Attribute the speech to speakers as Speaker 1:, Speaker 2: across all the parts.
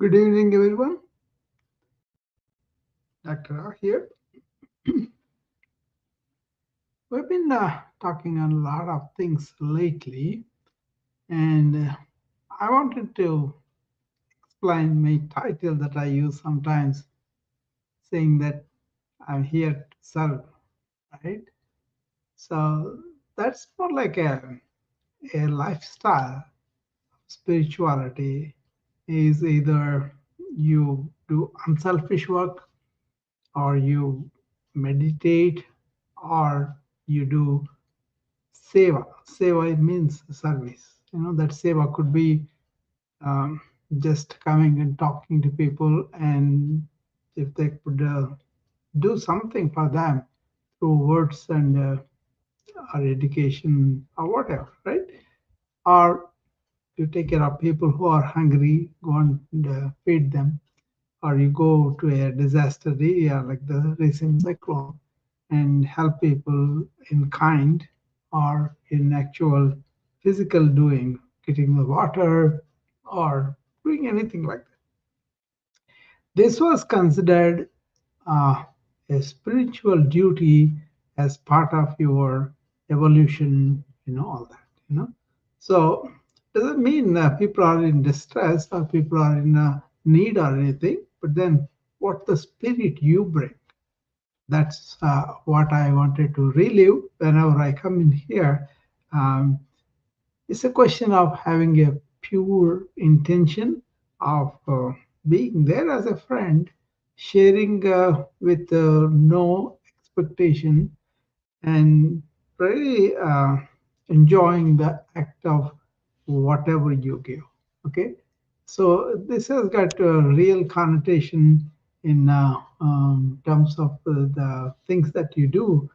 Speaker 1: Good evening, everyone. Dr. Rao here. We've been talking on a lot of things lately, and I wanted to explain my title that I use sometimes, saying that I'm here to serve, right? So that's more like a lifestyle. Spirituality is either you do unselfish work, or you meditate, or you do seva. Seva means service. That seva could be um, just coming and talking to people, and if they could do something for them through words and or education or whatever, right? Or you take care of people who are hungry, go and feed them, or you go to a disaster area like the recent cyclone and help people in kind or in actual physical doing, getting the water or doing anything like that. This was considered uh, a spiritual duty as part of your evolution, all that, So doesn't mean people are in distress or people are in need or anything, but then what the spirit you bring. That's what I wanted to relive whenever I come in here. Um, it's a question of having a pure intention of being there as a friend, sharing with no expectation, and really enjoying the act of whatever you give. Okay, so this has got a real connotation in terms of the things that you do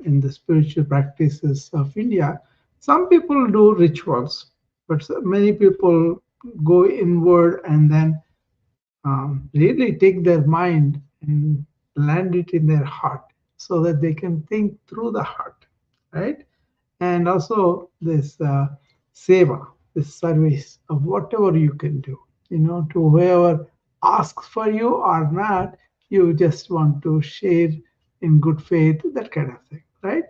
Speaker 1: in the spiritual practices of India. Some people do rituals, but many people go inward and then really take their mind and land it in their heart so that they can think through the heart, right? And also this seva, this service of whatever you can do, to whoever asks for you or not, you just want to share in good faith, that kind of thing, right?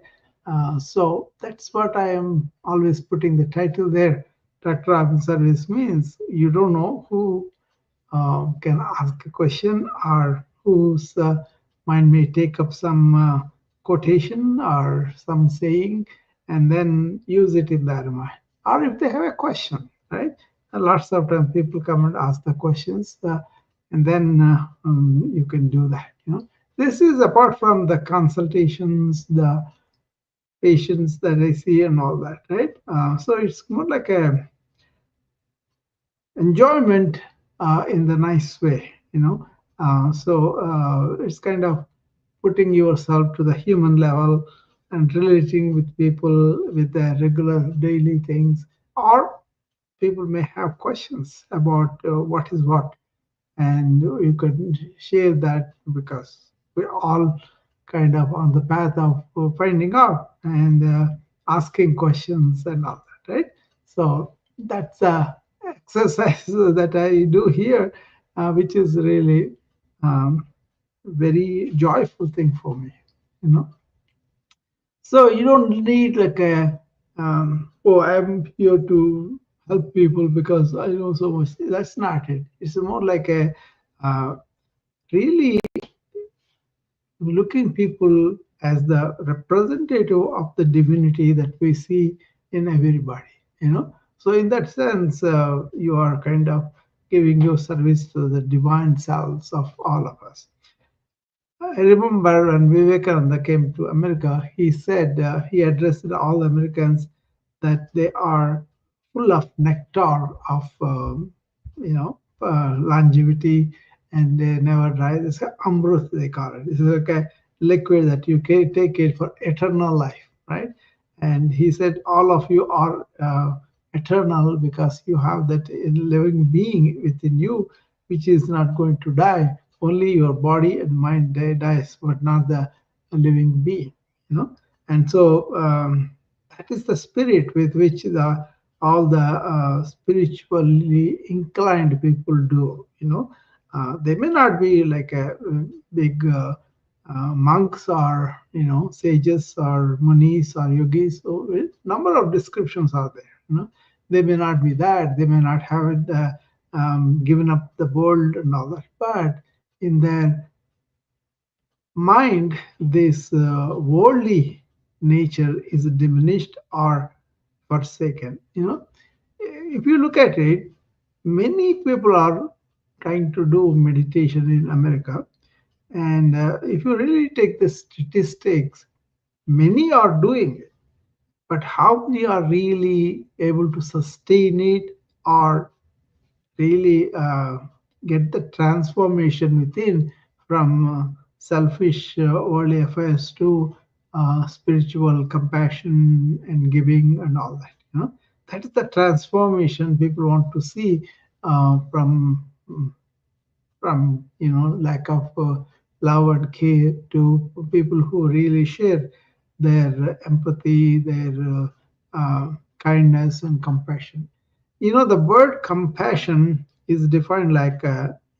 Speaker 1: So that's what I am always putting the title there. Dr. Robin service means you don't know who can ask a question or whose mind may take up some quotation or some saying and then use it in that mind. Or if they have a question, right? And lots of times people come and ask the questions, and then you can do that. This is apart from the consultations, the patients that I see, and all that, right? So it's more like a enjoyment in the nice way, it's kind of putting yourself to the human level and relating with people with their regular daily things, or people may have questions about what is what, and you can share that because we're all kind of on the path of finding out and asking questions and all that, right? So that's a exercise that I do here, which is really very joyful thing for me, you know. So you don't need like a oh, I'm here to help people because I know so much. That's not it. It's more like a uh, really looking people as the representative of the divinity that we see in everybody, So in that sense, you are kind of giving your service to the divine selves of all of us. I remember when Vivekananda came to America, he said he addressed all Americans that they are full of nectar of, longevity, and they never die. It's a amrut, they call it. It's like a liquid that you can take it for eternal life, right? And he said, all of you are eternal because you have that living being within you, which is not going to die. Only your body and mind dies, but not the living being, And so that is the spirit with which the all the spiritually inclined people do. They may not be like a big monks or sages or munis or yogis. So number of descriptions are there. They may not be that. They may not have it, given up the world and all that. But in their mind, this worldly nature is diminished or forsaken. If you look at it, many people are trying to do meditation in America. And if you really take the statistics, many are doing it. But how many are really able to sustain it or really get the transformation within from selfish worldly affairs to spiritual compassion and giving and all that. That is the transformation people want to see from lack of love and care to people who really share their empathy, their kindness and compassion. The word compassion is defined like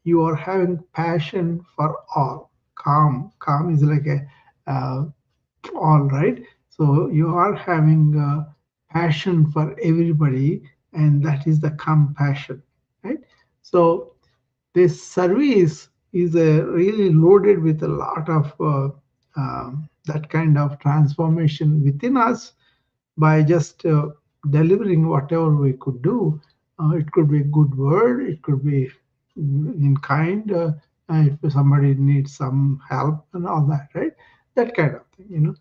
Speaker 1: you are having passion for all. Calm is like a all, right? So you are having passion for everybody, and that is the compassion, right? So this service is really loaded with a lot of that kind of transformation within us by just delivering whatever we could do. It could be a good word, it could be in kind, if somebody needs some help and all that, right? That kind of thing.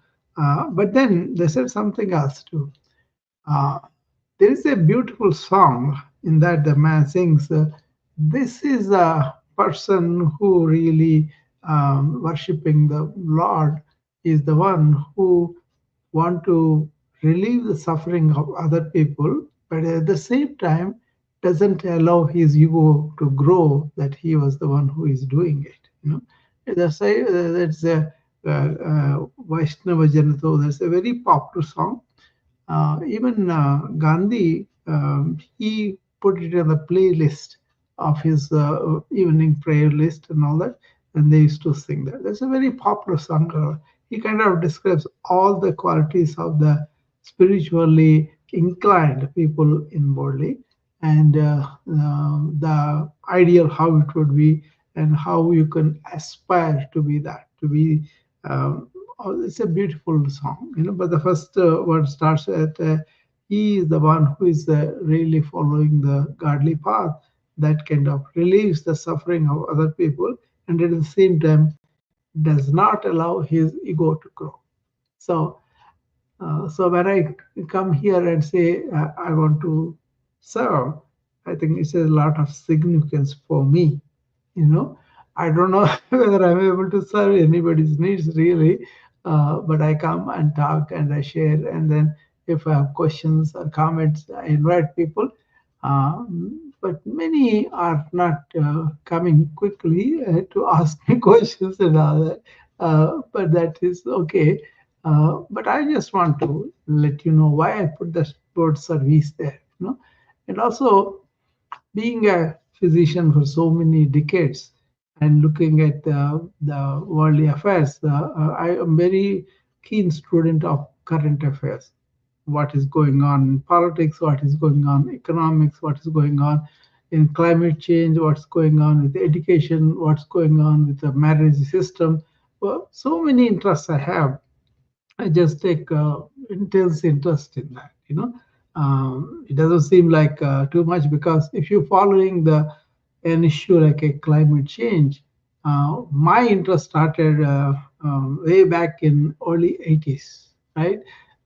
Speaker 1: But then they said something else too. Uh, there is a beautiful song in that the man sings, this is a person who really worshiping the Lord is the one who want to relieve the suffering of other people, but at the same time doesn't allow his ego to grow that he was the one who is doing it. That's a Vaishnava Janato. That's a very popular song. Even Gandhi, he put it on the playlist of his evening prayer list and all that, and they used to sing that. That's a very popular song. He kind of describes all the qualities of the spiritually inclined people in Borley and the ideal how it would be and how you can aspire to be that, to be oh, it's a beautiful song, but the first word starts at he is the one who is really following the godly path that kind of relieves the suffering of other people and at the same time does not allow his ego to grow. So, so when I come here and say I want to serve, I think it's a lot of significance for me. you know I don't know whether I'm able to serve anybody's needs really, but I come and talk and I share, and then if I have questions or comments I invite people, but many are not coming quickly to ask me questions and all that, but that is okay. But I just want to let you know why I put the word service there, and also being a physician for so many decades and looking at the worldly affairs, I am very keen student of current affairs. What is going on in politics? What is going on in economics? What is going on in climate change? What's going on with education? What's going on with the marriage system? Well, so many interests I have. I just take intense interest in that. It doesn't seem like too much because if you're following an issue like a climate change, my interest started way back in early 80s, right?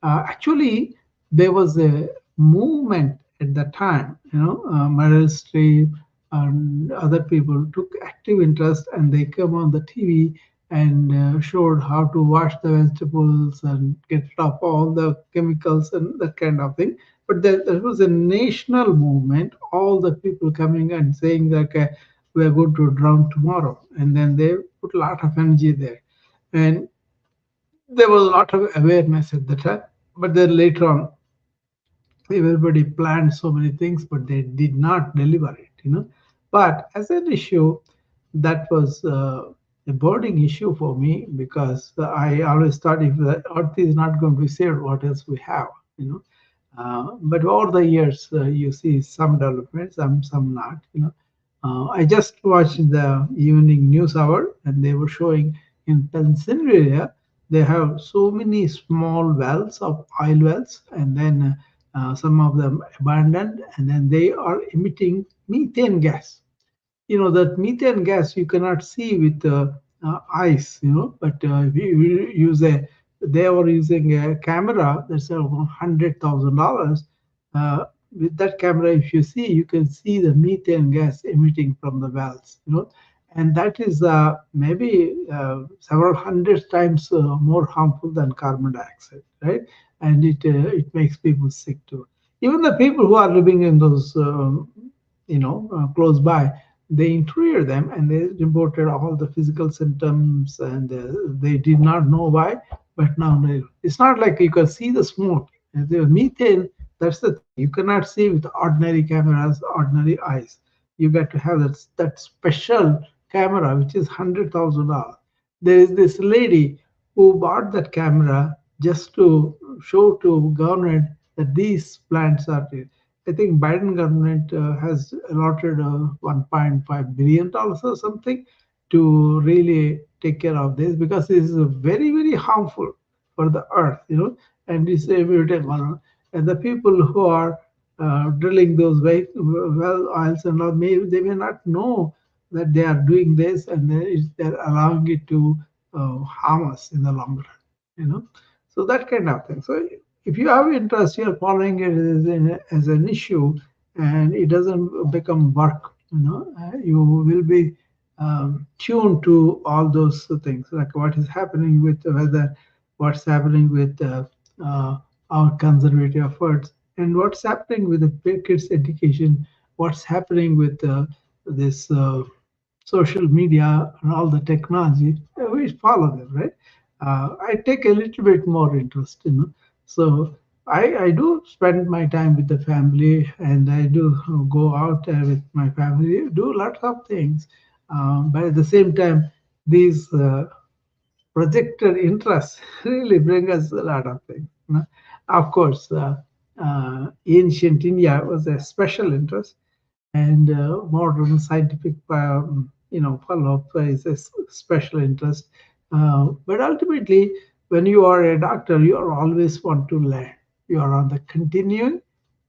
Speaker 1: Actually, there was a movement at the time. Meryl Streep and other people took active interest, and they came on the TV and showed how to wash the vegetables and get rid of all the chemicals and that kind of thing. But there was a national movement, all the people coming and saying that we are going to drown tomorrow. And then they put a lot of energy there. And there was a lot of awareness at the time. But then later on, everybody planned so many things, but they did not deliver it. But as an issue, that was a burning issue for me, because I always thought, if the earth is not going to be saved, what else we have, you know. But over the years, you see some developments, some not. I just watched the evening news hour, and they were showing in Pennsylvania they have so many small wells of oil wells, and then some of them abandoned, and then they are emitting methane gas. That methane gas you cannot see with eyes, but if you use they were using a camera that's around $100,000. With that camera, if you see, you can see the methane gas emitting from the wells, and that is maybe several hundred times more harmful than carbon dioxide, right? And it makes people sick too. Even the people who are living in those close by, they interviewed them, and they reported all the physical symptoms, and they did not know why, but now it's not like you can see the smoke. The methane, that's the thing, you cannot see with ordinary cameras, ordinary eyes. You got to have that special camera, which is $100,000. There is this lady who bought that camera just to show to government that these plants are there. I think Biden government has allotted $1.5 billion or something to really take care of this, because this is very, very harmful for the earth, and it's a muted one. And the people who are drilling those well oils and all, they may not know that they are doing this, and they're allowing it to harm us in the long run, so that kind of thing. So if you have interest, you're following it as an issue, and it doesn't become work. You will be tuned to all those things, like what is happening with the weather, what's happening with our conservative efforts, and what's happening with the kids' education, what's happening with this social media and all the technology. We follow them, right? I take a little bit more interest, So I do spend my time with the family, and I do go out with my family, do lots of things. But at the same time, these projected interests really bring us a lot of things. Of course, ancient India was a special interest, and modern scientific follow-up is a special interest. But ultimately, when you are a doctor, you are always want to learn. You are on the continuing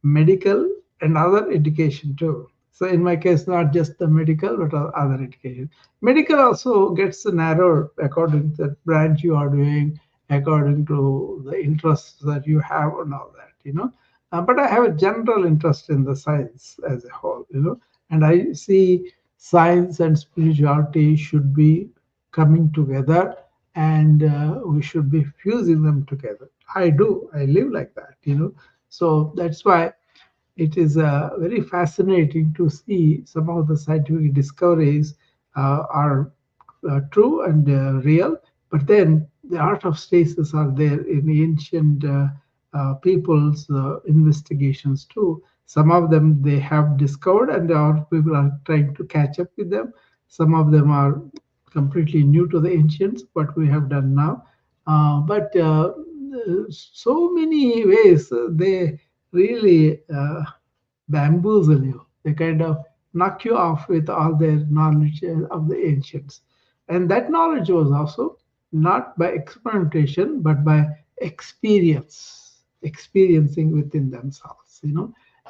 Speaker 1: medical and other education too. So in my case, not just the medical, but other education. Medical also gets narrowed according to the branch you are doing, according to the interests that you have and all that. But I have a general interest in the science as a whole, and I see science and spirituality should be coming together, and we should be fusing them together. I live like that. So that's why it is very fascinating to see some of the scientific discoveries are true and real, but then the art of stasis are there in ancient people's investigations too. Some of them they have discovered, and our people are trying to catch up with them. Some of them are completely new to the ancients, what we have done now. But so many ways they really bamboozle you. They kind of knock you off with all their knowledge of the ancients. And that knowledge was also not by experimentation, but by experiencing within themselves,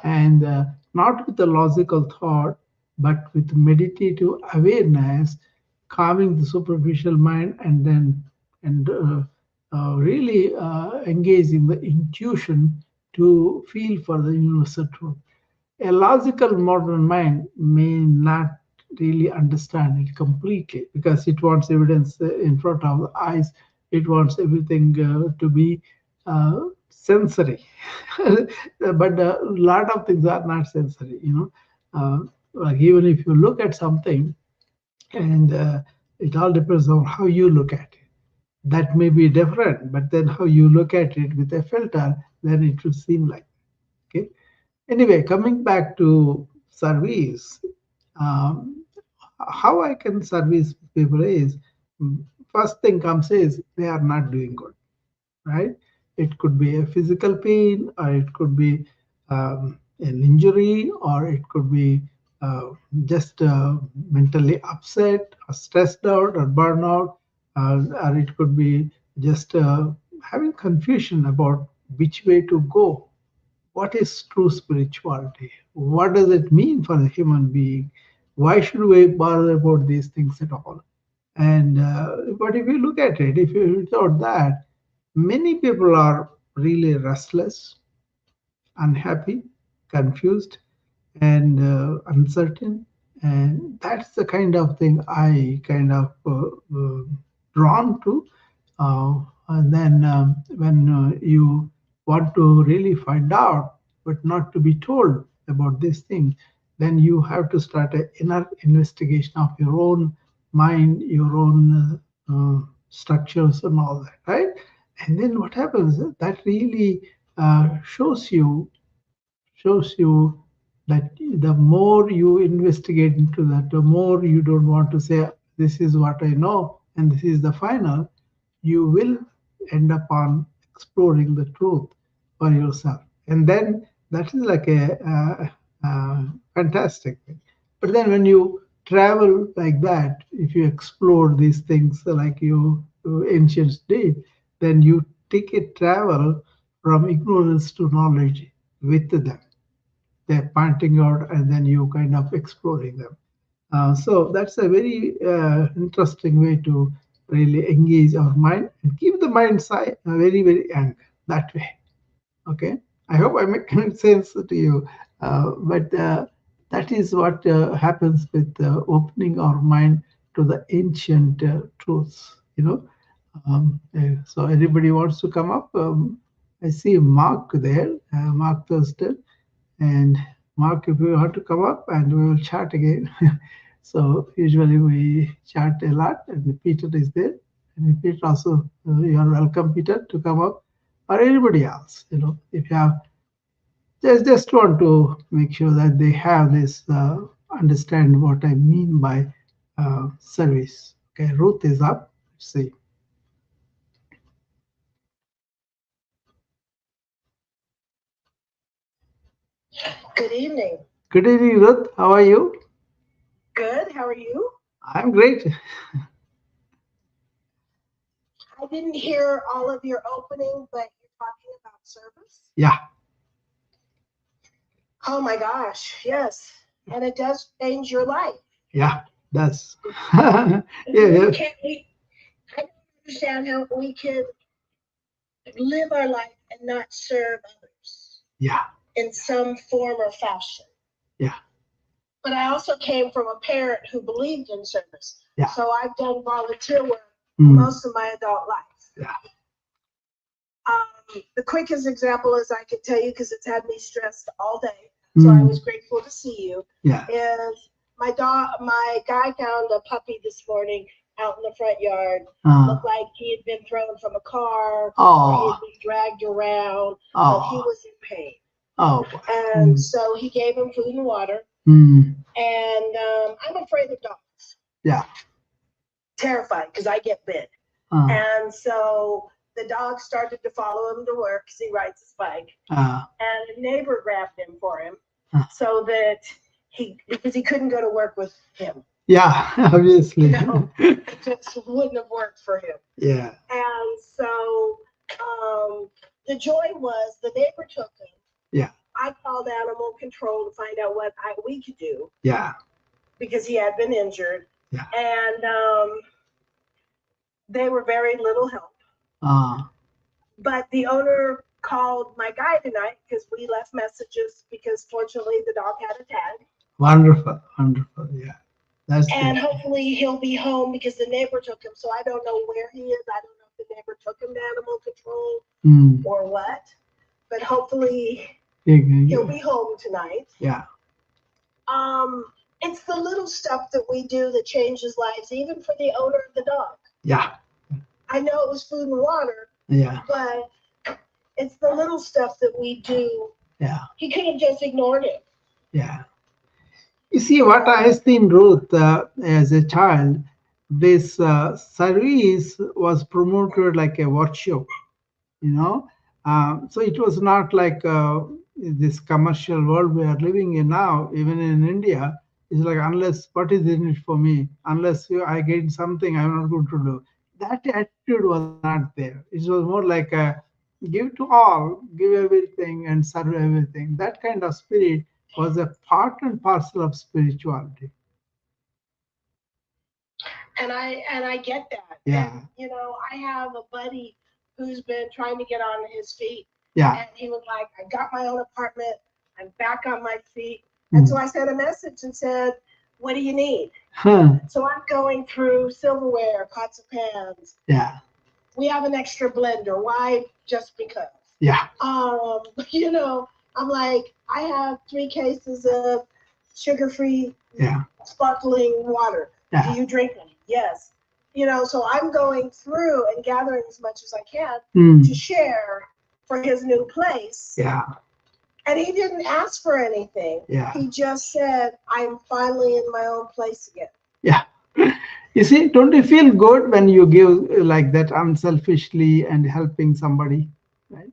Speaker 1: and not with a logical thought, but with meditative awareness, calming the superficial mind, and then and really engaging the intuition to feel for the universal truth. A logical modern mind may not really understand it completely, because it wants evidence in front of the eyes. It wants everything to be sensory. But a lot of things are not sensory, like even if you look at something, and it all depends on how you look at it. That may be different, but then how you look at it with a filter, then it should seem like. Okay. Anyway, coming back to service, um, how I can service people is first thing comes is they are not doing good, right? It could be a physical pain, or it could be an injury, or it could be just mentally upset, or stressed out, or burnout, or it could be just having confusion about which way to go. What is true spirituality? What does it mean for a human being? Why should we bother about these things at all? And but if you look at it, if you thought that, many people are really restless, unhappy, confused, and uncertain. And that's the kind of thing I kind of drawn to. And then when you want to really find out, but not to be told about this thing, then you have to start an inner investigation of your own mind, your own structures, and all that, right? And then what happens? That really shows you that the more you investigate into that, the more you don't want to say, this is what I know and this is the final, you will end up on exploring the truth for yourself. And then that is like a fantastic thing. But then when you travel like that, if you explore these things like you ancients did, then you take a travel from ignorance to knowledge with them. They're pointing out and then you kind of exploring them. So that's a very interesting way to really engage our mind and keep the mind very, very young that way. Okay. I hope I make sense to you. But that is what happens with opening our mind to the ancient truths, so anybody wants to come up? I see Mark there, Mark Thurston. And Mark, if you want to come up and we will chat again. So usually we chat a lot, and Peter is there. And Peter also, you are welcome, Peter, to come up, or anybody else. If you have just want to make sure that they have this understand what I mean by service. Okay, Ruth is up. Let's see.
Speaker 2: Good evening.
Speaker 1: Good evening, Ruth. How are you?
Speaker 2: Good. How are you?
Speaker 1: I'm great.
Speaker 2: I didn't hear all of your opening, but you're talking about service.
Speaker 1: Yeah,
Speaker 2: Oh my gosh, yes. And it does change your life.
Speaker 1: yeah, that's yeah, yeah,
Speaker 2: I don't understand how we can live our life and not serve others
Speaker 1: yeah,
Speaker 2: in some form or fashion.
Speaker 1: yeah,
Speaker 2: But I also came from a parent who believed in service.
Speaker 1: yeah.
Speaker 2: So I've done volunteer work
Speaker 1: Mm,
Speaker 2: most of my adult life.
Speaker 1: yeah.
Speaker 2: The quickest example is I can tell you because it's had me stressed all day. So I was grateful to see you.
Speaker 1: Yeah.
Speaker 2: Is my guy found a puppy this morning out in the front yard. Looked like he had been thrown from a car, or he had been dragged around, but he was in pain.
Speaker 1: Oh.
Speaker 2: And so he gave him food and water.
Speaker 1: Mm.
Speaker 2: And I'm afraid of dogs.
Speaker 1: Yeah.
Speaker 2: Terrified because I get bit. And so the dog started to follow him to work because he rides his bike. And a neighbor grabbed him for him so that because he couldn't go to work with him.
Speaker 1: Yeah, obviously.
Speaker 2: It just wouldn't have worked for him.
Speaker 1: Yeah.
Speaker 2: And so the joy was the neighbor took him.
Speaker 1: Yeah.
Speaker 2: I called animal control to find out what we could do.
Speaker 1: Yeah.
Speaker 2: Because he had been injured.
Speaker 1: Yeah.
Speaker 2: And they were very little help. But the owner called my guy tonight because we left messages because fortunately the dog had a tag.
Speaker 1: Wonderful, wonderful, yeah.
Speaker 2: And hopefully he'll be home because the neighbor took him. So I don't know where he is. I don't know if the neighbor took him to animal control or what. But hopefully he'll be home tonight.
Speaker 1: Yeah.
Speaker 2: It's the little stuff that we do that changes lives, even for the owner of the dog.
Speaker 1: Yeah.
Speaker 2: I know it was food and water.
Speaker 1: Yeah.
Speaker 2: But it's the little stuff that we do
Speaker 1: Yeah.
Speaker 2: He could have just ignored it.
Speaker 1: Yeah. You see, what I have seen, Ruth, as a child, this service was promoted like a virtue, you know. So it was not like this commercial world we are living in now, even in India. It's like, unless what is in it for me, unless I get something, I'm not going to do. That attitude was not there. It was more like a give to all, give everything, and serve everything. That kind of spirit was a part and parcel of spirituality.
Speaker 2: And I get that.
Speaker 1: Yeah.
Speaker 2: And I have a buddy who's been trying to get on his feet.
Speaker 1: Yeah.
Speaker 2: And he was like, I got my own apartment. I'm back on my feet. And so I sent a message and said, what do you need?
Speaker 1: Huh.
Speaker 2: So I'm going through silverware, pots and pans.
Speaker 1: Yeah.
Speaker 2: We have an extra blender. Why? Just because.
Speaker 1: Yeah.
Speaker 2: You know, I'm like, I have 3 cases of sugar-free
Speaker 1: Yeah.
Speaker 2: sparkling water.
Speaker 1: Yeah.
Speaker 2: Do you drink them? Yes. So I'm going through and gathering as much as I can to share for his new place.
Speaker 1: Yeah.
Speaker 2: And he didn't ask for anything.
Speaker 1: Yeah.
Speaker 2: He just said, I'm finally in my own place again.
Speaker 1: Yeah. You see, don't you feel good when you give like that unselfishly and helping somebody? Right?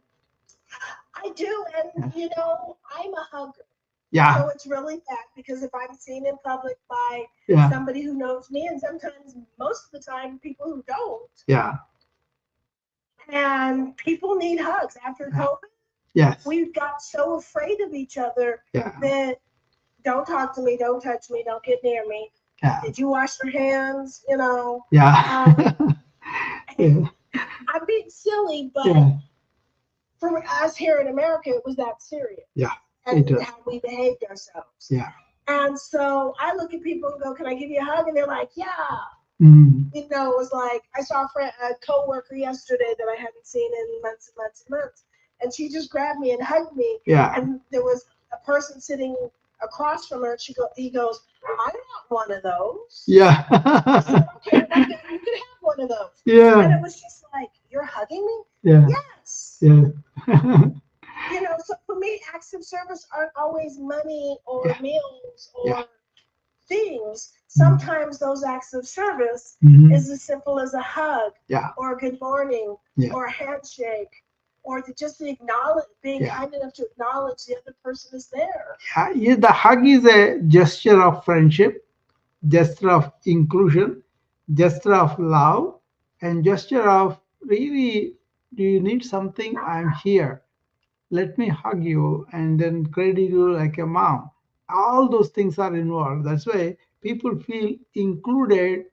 Speaker 2: I do. And, I'm a hugger.
Speaker 1: Yeah.
Speaker 2: So it's really bad because if I'm seen in public by somebody who knows me, and sometimes, most of the time, people who don't.
Speaker 1: Yeah.
Speaker 2: And people need hugs after COVID.
Speaker 1: Yes.
Speaker 2: We got so afraid of each other that don't talk to me, don't touch me, don't get near me.
Speaker 1: Yeah.
Speaker 2: Did you wash your hands?
Speaker 1: Yeah. Yeah.
Speaker 2: I'm being silly, but for us here in America, it was that serious.
Speaker 1: Yeah.
Speaker 2: And how we behaved ourselves.
Speaker 1: Yeah.
Speaker 2: And so I look at people and go, can I give you a hug? And they're like, yeah. It was like, I saw a coworker yesterday that I hadn't seen in months and months and months. And she just grabbed me and hugged me.
Speaker 1: Yeah.
Speaker 2: And there was a person sitting across from her. He goes, I want one of those.
Speaker 1: Yeah.
Speaker 2: I said, okay, well, then you can have one of those.
Speaker 1: Yeah.
Speaker 2: And it was just like, you're hugging me?
Speaker 1: Yeah.
Speaker 2: Yes.
Speaker 1: Yeah.
Speaker 2: So for me, acts of service aren't always money or meals or things. Sometimes those acts of service is as simple as a hug or a good morning or a handshake or to just acknowledge, being kind enough to acknowledge the other person is there.
Speaker 1: Yeah, the hug is a gesture of friendship, gesture of inclusion, gesture of love, and gesture of really, do you need something? I'm here. Let me hug you and then cradle you like a mom. All those things are involved. That's why people feel included,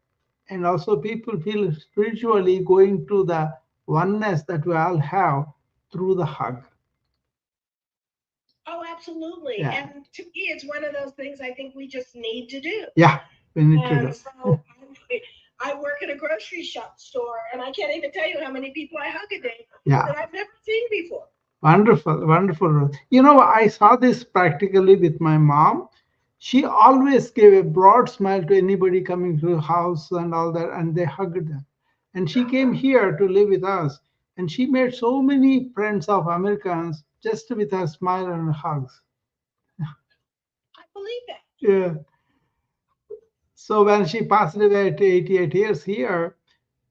Speaker 1: and also people feel spiritually going to the oneness that we all have through the hug.
Speaker 2: Oh, absolutely. Yeah. And to me, it's one of those things I think we just need to do.
Speaker 1: Yeah, we need to do.
Speaker 2: So I work at a grocery store, and I can't even tell you how many people I hug a day that I've never seen before.
Speaker 1: Wonderful, wonderful. I saw this practically with my mom. She always gave a broad smile to anybody coming to the house and all that, and they hugged them. And she came here to live with us, and she made so many friends of Americans just with her smile and hugs.
Speaker 2: I believe that.
Speaker 1: Yeah. So when she passed away at 88 years here,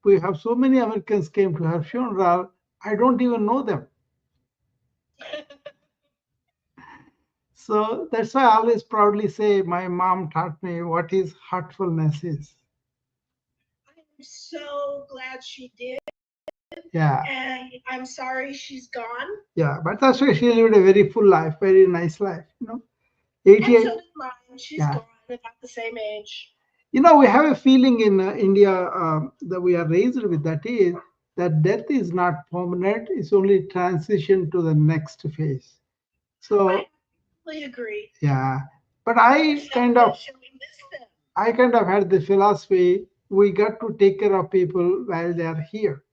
Speaker 1: we have so many Americans came to her funeral. I don't even know them. So that's why I always proudly say my mom taught me what is heartfulness is.
Speaker 2: I'm so glad she did.
Speaker 1: Yeah.
Speaker 2: And I'm sorry she's gone.
Speaker 1: Yeah, but that's why she lived a very full life, very nice life,
Speaker 2: 88. And so did mine. She's gone, about the same age.
Speaker 1: We have a feeling in India that we are raised with, that is that death is not permanent, it's only transition to the next phase. So
Speaker 2: I completely agree.
Speaker 1: Yeah, but I kind of had the philosophy we got to take care of people while they are here.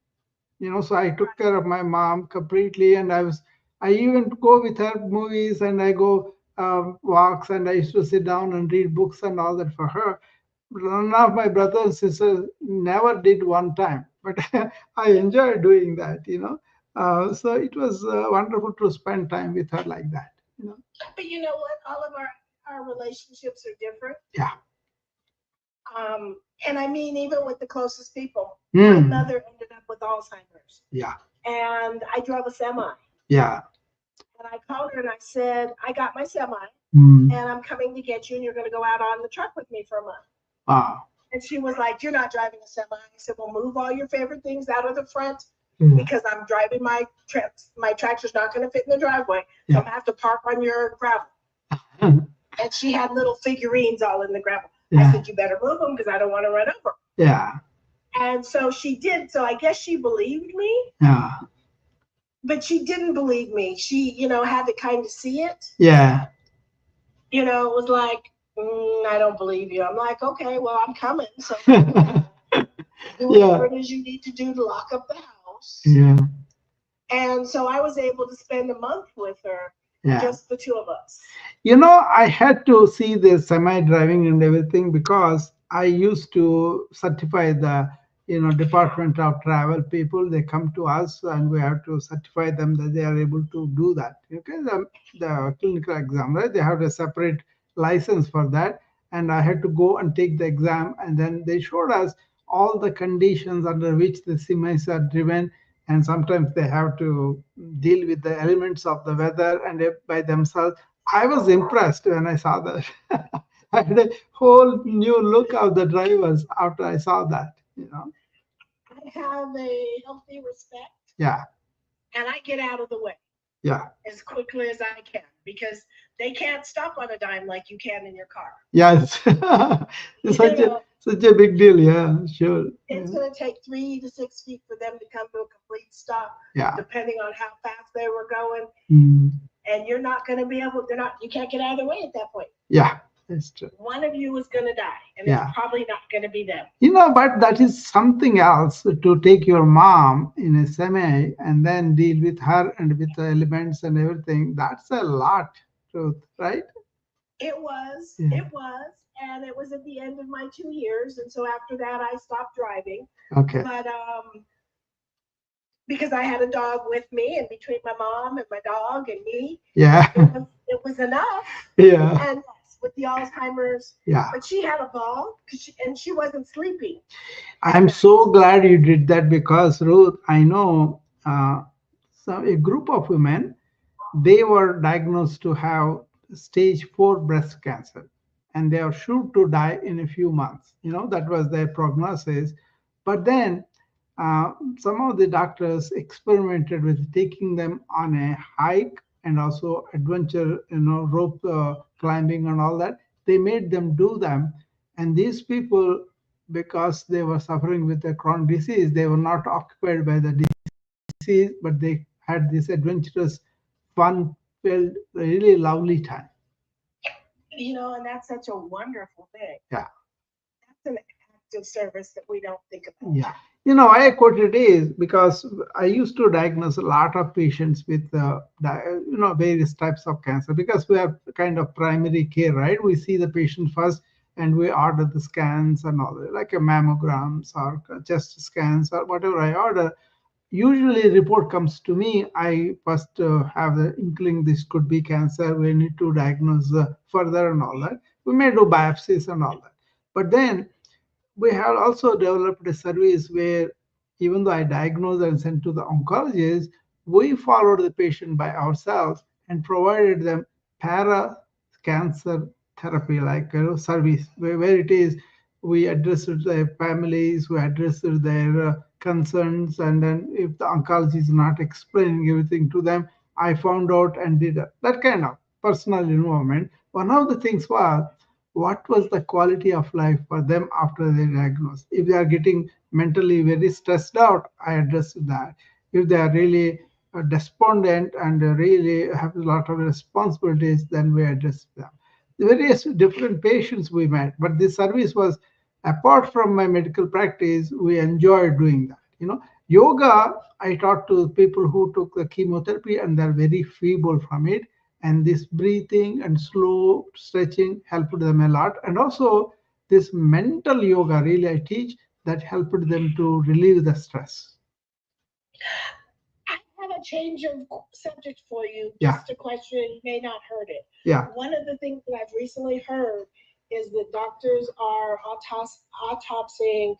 Speaker 1: So I took care of my mom completely, and I even go with her movies, and I go walks, and I used to sit down and read books and all that for her. None of my brothers and sisters never did one time, but I enjoyed doing that. So it was wonderful to spend time with her like that.
Speaker 2: But you know what? All of our relationships are different.
Speaker 1: Yeah.
Speaker 2: And I mean, even with the closest people, my mother ended up with Alzheimer's.
Speaker 1: Yeah.
Speaker 2: And I drove a semi.
Speaker 1: Yeah.
Speaker 2: And I called her and I said, I got my semi and I'm coming to get you and you're going to go out on the truck with me for a month.
Speaker 1: Wow.
Speaker 2: And she was like, you're not driving a semi. I said, well, move all your favorite things out of the front because I'm driving my trips. My tractor's not going to fit in the driveway. So I'm going to have to park on your gravel. And she had little figurines all in the gravel. I said, you better move them because I don't want to run over.
Speaker 1: Yeah.
Speaker 2: And so she did. So I guess she believed me.
Speaker 1: Yeah.
Speaker 2: But she didn't believe me. She, had to kind of see it.
Speaker 1: Yeah.
Speaker 2: It was like, I don't believe you. I'm like, okay, well, I'm coming. So do whatever it is you need to do to lock up the house.
Speaker 1: Yeah.
Speaker 2: And so I was able to spend a month with her, just the two of us.
Speaker 1: I had to see the semi-driving and everything because I used to certify the, Department of Travel people. They come to us and we have to certify them that they are able to do that. Okay, the clinical exam, right? They have a separate license for that. And I had to go and take the exam. And then they showed us all the conditions under which the semis are driven, and sometimes they have to deal with the elements of the weather and by themselves. I was impressed when I saw that. I had a whole new look of the drivers after I saw that.
Speaker 2: I have a healthy respect.
Speaker 1: Yeah.
Speaker 2: And I get out of the way.
Speaker 1: Yeah.
Speaker 2: As quickly as I can because they can't stop on a dime like you can in your car.
Speaker 1: Yes. It's such a big deal. Yeah, sure.
Speaker 2: It's going to take 3 to 6 feet for them to come to a complete stop.
Speaker 1: Yeah.
Speaker 2: Depending on how fast they were going. And you're not going to be able, you can't get out of the way at that point.
Speaker 1: Yeah, that's true.
Speaker 2: One of you is going to die, and it's probably not going to be them.
Speaker 1: But that is something else to take your mom in a semi and then deal with her and with the elements and everything. That's a lot, truth, right?
Speaker 2: It was. It was. And it was at the end of my 2 years. And so after that, I stopped driving.
Speaker 1: Okay.
Speaker 2: But because I had a dog with me, and between my mom and my dog and me, it was enough.
Speaker 1: Yeah.
Speaker 2: And with the Alzheimer's, but she had a ball and she wasn't sleeping.
Speaker 1: I'm so glad you did that because, Ruth, I know a group of women, they were diagnosed to have stage 4 breast cancer, and they are sure to die in a few months. That was their prognosis. But then some of the doctors experimented with taking them on a hike and also adventure, rope climbing and all that. They made them do them. And these people, because they were suffering with a chronic disease, they were not occupied by the disease, but they had this adventurous, fun-filled, really lovely time.
Speaker 2: And that's such a wonderful thing.
Speaker 1: Yeah.
Speaker 2: That's an active service that we don't think about.
Speaker 1: Yeah. Why I quote it is because I used to diagnose a lot of patients with, various types of cancer because we have kind of primary care, right? We see the patient first and we order the scans and all that, like a mammograms or chest scans or whatever I order. Usually report comes to me, I first have the inkling this could be cancer. We need to diagnose further and all that. We may do biopsies and all that. But then we have also developed a service where even though I diagnose and send to the oncologist, we followed the patient by ourselves and provided them para-cancer therapy, like service, where it is we address their families, we address their concerns, and then if the oncologist is not explaining everything to them, I found out and did that kind of personal involvement. One of the things was what was the quality of life for them after they diagnosed. If they are getting mentally very stressed out, I address that. If they are really despondent and really have a lot of responsibilities, then we address them. The various different patients we met, but this service was, apart from my medical practice, we enjoyed doing that. Yoga, I taught to people who took the chemotherapy and they're very feeble from it. And this breathing and slow stretching helped them a lot. And also this mental yoga, really, I teach that helped them to relieve the stress.
Speaker 2: I have a change of subject for you.
Speaker 1: Yeah.
Speaker 2: Just a question, you may not heard it.
Speaker 1: Yeah.
Speaker 2: One of the things that I've recently heard is that doctors are autopsying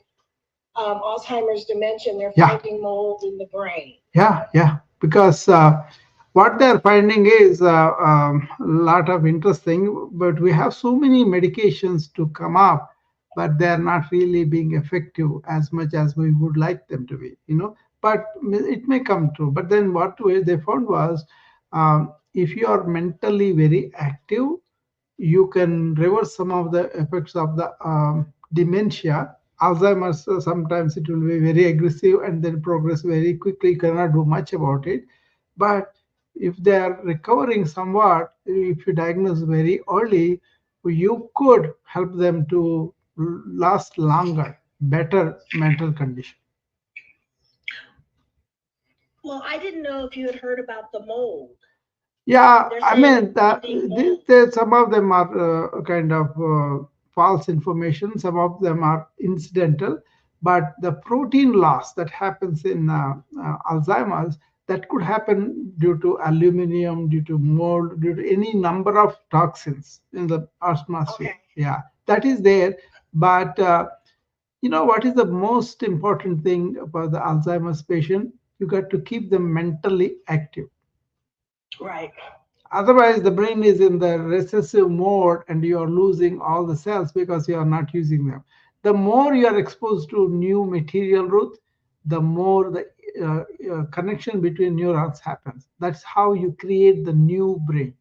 Speaker 2: Alzheimer's dementia. They're
Speaker 1: Yeah.
Speaker 2: finding mold in the brain.
Speaker 1: Yeah, because what they're finding is a lot of interesting, but we have so many medications to come up, but they're not really being effective as much as we would like them to be, But it may come true. But then they found was if you are mentally very active, you can reverse some of the effects of the dementia. Alzheimer's, sometimes it will be very aggressive and then progress very quickly. You cannot do much about it. But if they are recovering somewhat, if you diagnose very early, you could help them to last longer, better mental condition.
Speaker 2: Well, I didn't know if you had heard about the mold.
Speaker 1: Yeah, I mean, some of them are kind of false information. Some of them are incidental, but the protein loss that happens in Alzheimer's, that could happen due to aluminum, due to mold, due to any number of toxins in the atmosphere.
Speaker 2: Okay.
Speaker 1: Yeah, that is there. But what is the most important thing about the Alzheimer's patient? You got to keep them mentally active.
Speaker 2: Right.
Speaker 1: Otherwise, the brain is in the recessive mode and you are losing all the cells because you are not using them. The more you are exposed to new material, Ruth, the more the connection between neurons happens. That's how you create the new brain.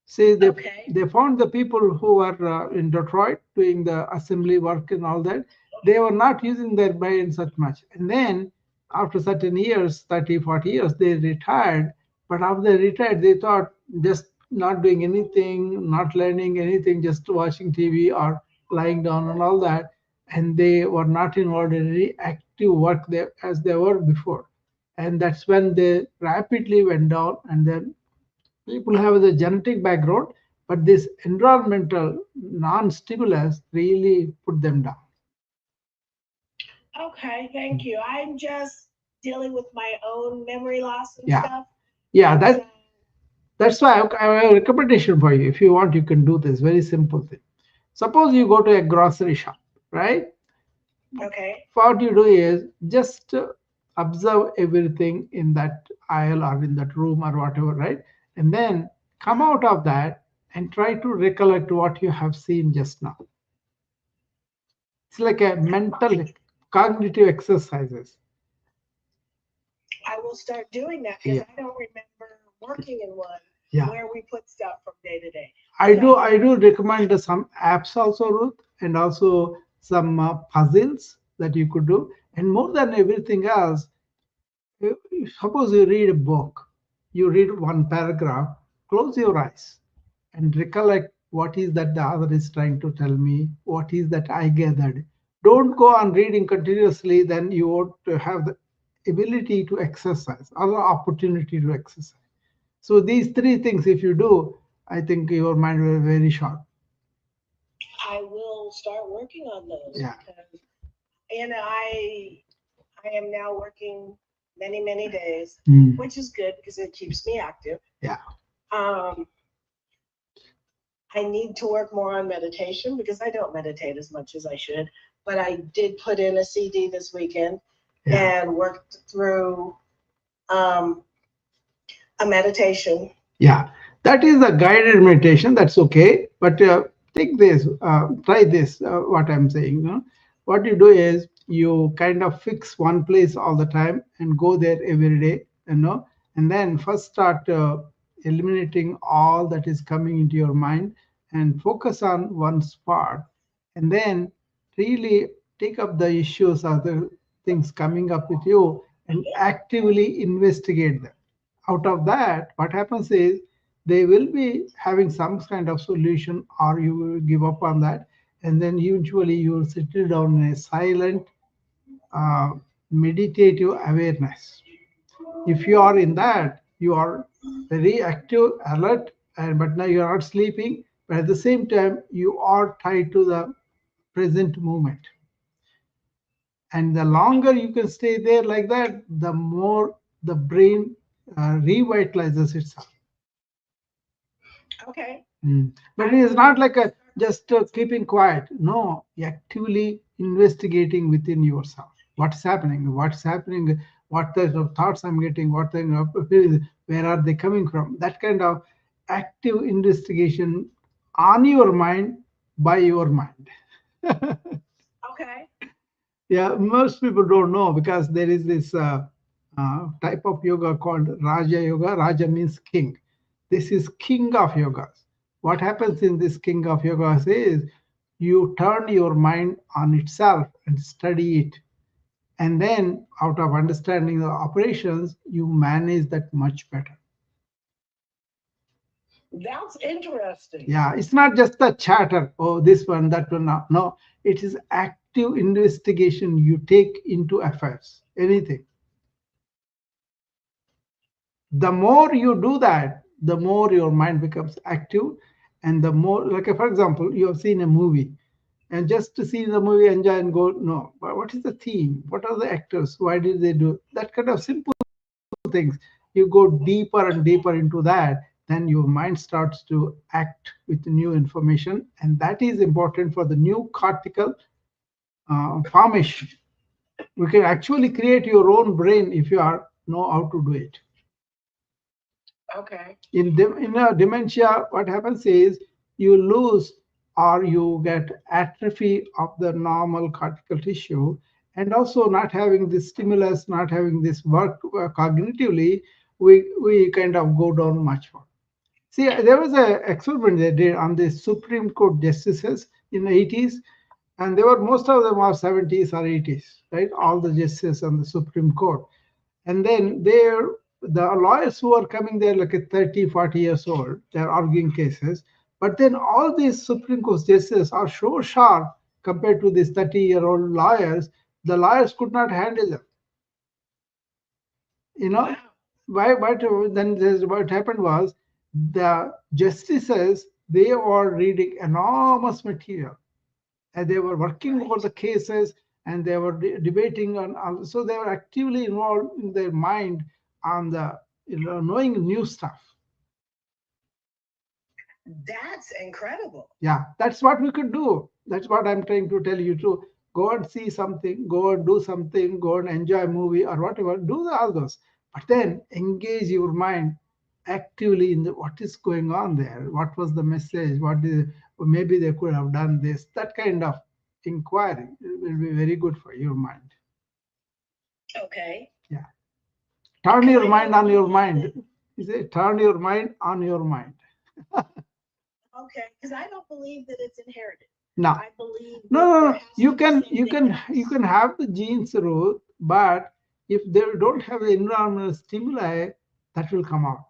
Speaker 1: See, they found the people who were in Detroit doing the assembly work and all that. They were not using their brain such much. And then after certain years, 30, 40 years, they retired. But after they retired, they thought just not doing anything, not learning anything, just watching TV or lying down and all that. And they were not involved in any active work there as they were before. And that's when they rapidly went down, and then people have the genetic background, but this environmental non-stimulus really put them down.
Speaker 2: Okay, thank you. I'm just dealing with my own memory loss and
Speaker 1: Yeah.
Speaker 2: stuff.
Speaker 1: Yeah,
Speaker 2: And
Speaker 1: that's why I have a recommendation for you. If you want, you can do this very simple thing. Suppose you go to a grocery shop, right?
Speaker 2: Okay.
Speaker 1: What you do is just observe everything in that aisle or in that room or whatever, right? And then come out of that and try to recollect what you have seen just now. It's like a mental cognitive exercises.
Speaker 2: I will start doing that because I don't remember working in one where we put stuff from day to day.
Speaker 1: I do recommend some apps also, Ruth, and also some puzzles that you could do. And more than everything else, suppose you read a book, you read one paragraph, close your eyes and recollect what is that the other is trying to tell me, what is that I gathered. Don't go on reading continuously, then you won't have the ability to exercise, other opportunity to exercise. So these three things, if you do, I think your mind will be very sharp.
Speaker 2: I will start working on those.
Speaker 1: Yeah.
Speaker 2: Because, and I am now working many days, which is good because it keeps me active.
Speaker 1: Yeah.
Speaker 2: I need to work more on meditation because I don't meditate as much as I should. But I did put in a CD this weekend and worked through a meditation.
Speaker 1: Yeah, that is a guided meditation. That's okay. But take this, try this, what I'm saying. What you do is you kind of fix one place all the time and go there every day, and then first start eliminating all that is coming into your mind and focus on one spot, and then really take up the issues or the things coming up with you and actively investigate them. Out of that, what happens is they will be having some kind of solution, or you will give up on that, and then usually you will settle down in a silent uh, meditative awareness. If you are in that, you are very active, alert, and but now you are not sleeping, but at the same time you are tied to the present moment. And the longer you can stay there like that, the more the brain revitalizes itself.
Speaker 2: Okay.
Speaker 1: But it is not like a just keeping quiet. No, actively investigating within yourself. What's happening? What's happening? What the thoughts I'm getting? Where are they coming from? That kind of active investigation on your mind by your mind.
Speaker 2: Okay.
Speaker 1: Yeah, most people don't know because there is this type of yoga called Raja Yoga. Raja means king. This is king of yogas. What happens in this king of yogas is you turn your mind on itself and study it. And then, out of understanding the operations, you manage that much better.
Speaker 2: That's interesting.
Speaker 1: Yeah, it's not just the chatter, oh, this one, that one. No, no, it is active investigation you take into affairs, anything. The more you do that, the more your mind becomes active, and the more, like, for example, you have seen a movie, and just to see the movie, enjoy and go, no, but what is the theme? What are the actors? Why did they do that? Kind of simple things. You go deeper and deeper into that, then your mind starts to act with new information, and that is important for the new cortical formation. We can actually create your own brain if you are know how to do it.
Speaker 2: Okay.
Speaker 1: In a dementia, what happens is you lose or you get atrophy of the normal cortical tissue, and also not having this stimulus, not having this work cognitively, we kind of go down much more. See, there was an experiment they did on the Supreme Court justices in the 80s, and they were most of them are 70s or 80s, right? All the justices on the Supreme Court. And then the lawyers who are coming there like a 30, 40 years old, they're arguing cases. But then all these Supreme Court justices are so sharp compared to these 30-year-old lawyers, the lawyers could not handle them. You know, why? But then what happened was the justices, they were reading enormous material, and they were working over the cases, and they were debating on, so they were actively involved in their mind on the knowing new stuff.
Speaker 2: That's incredible.
Speaker 1: Yeah, that's what we could do. That's what I'm trying to tell you to go and see something, go and do something, go and enjoy a movie or whatever, do all those. But then engage your mind actively in what is going on there. What was the message? Maybe they could have done this. That kind of inquiry will be very good for your mind.
Speaker 2: Okay.
Speaker 1: Yeah. Turn your mind on your mind. You say, turn your mind on your mind.
Speaker 2: Okay, because I don't believe that it's inherited.
Speaker 1: No.
Speaker 2: I believe
Speaker 1: No. You can have the genes root, but if they don't have the environmental stimuli, that will come out.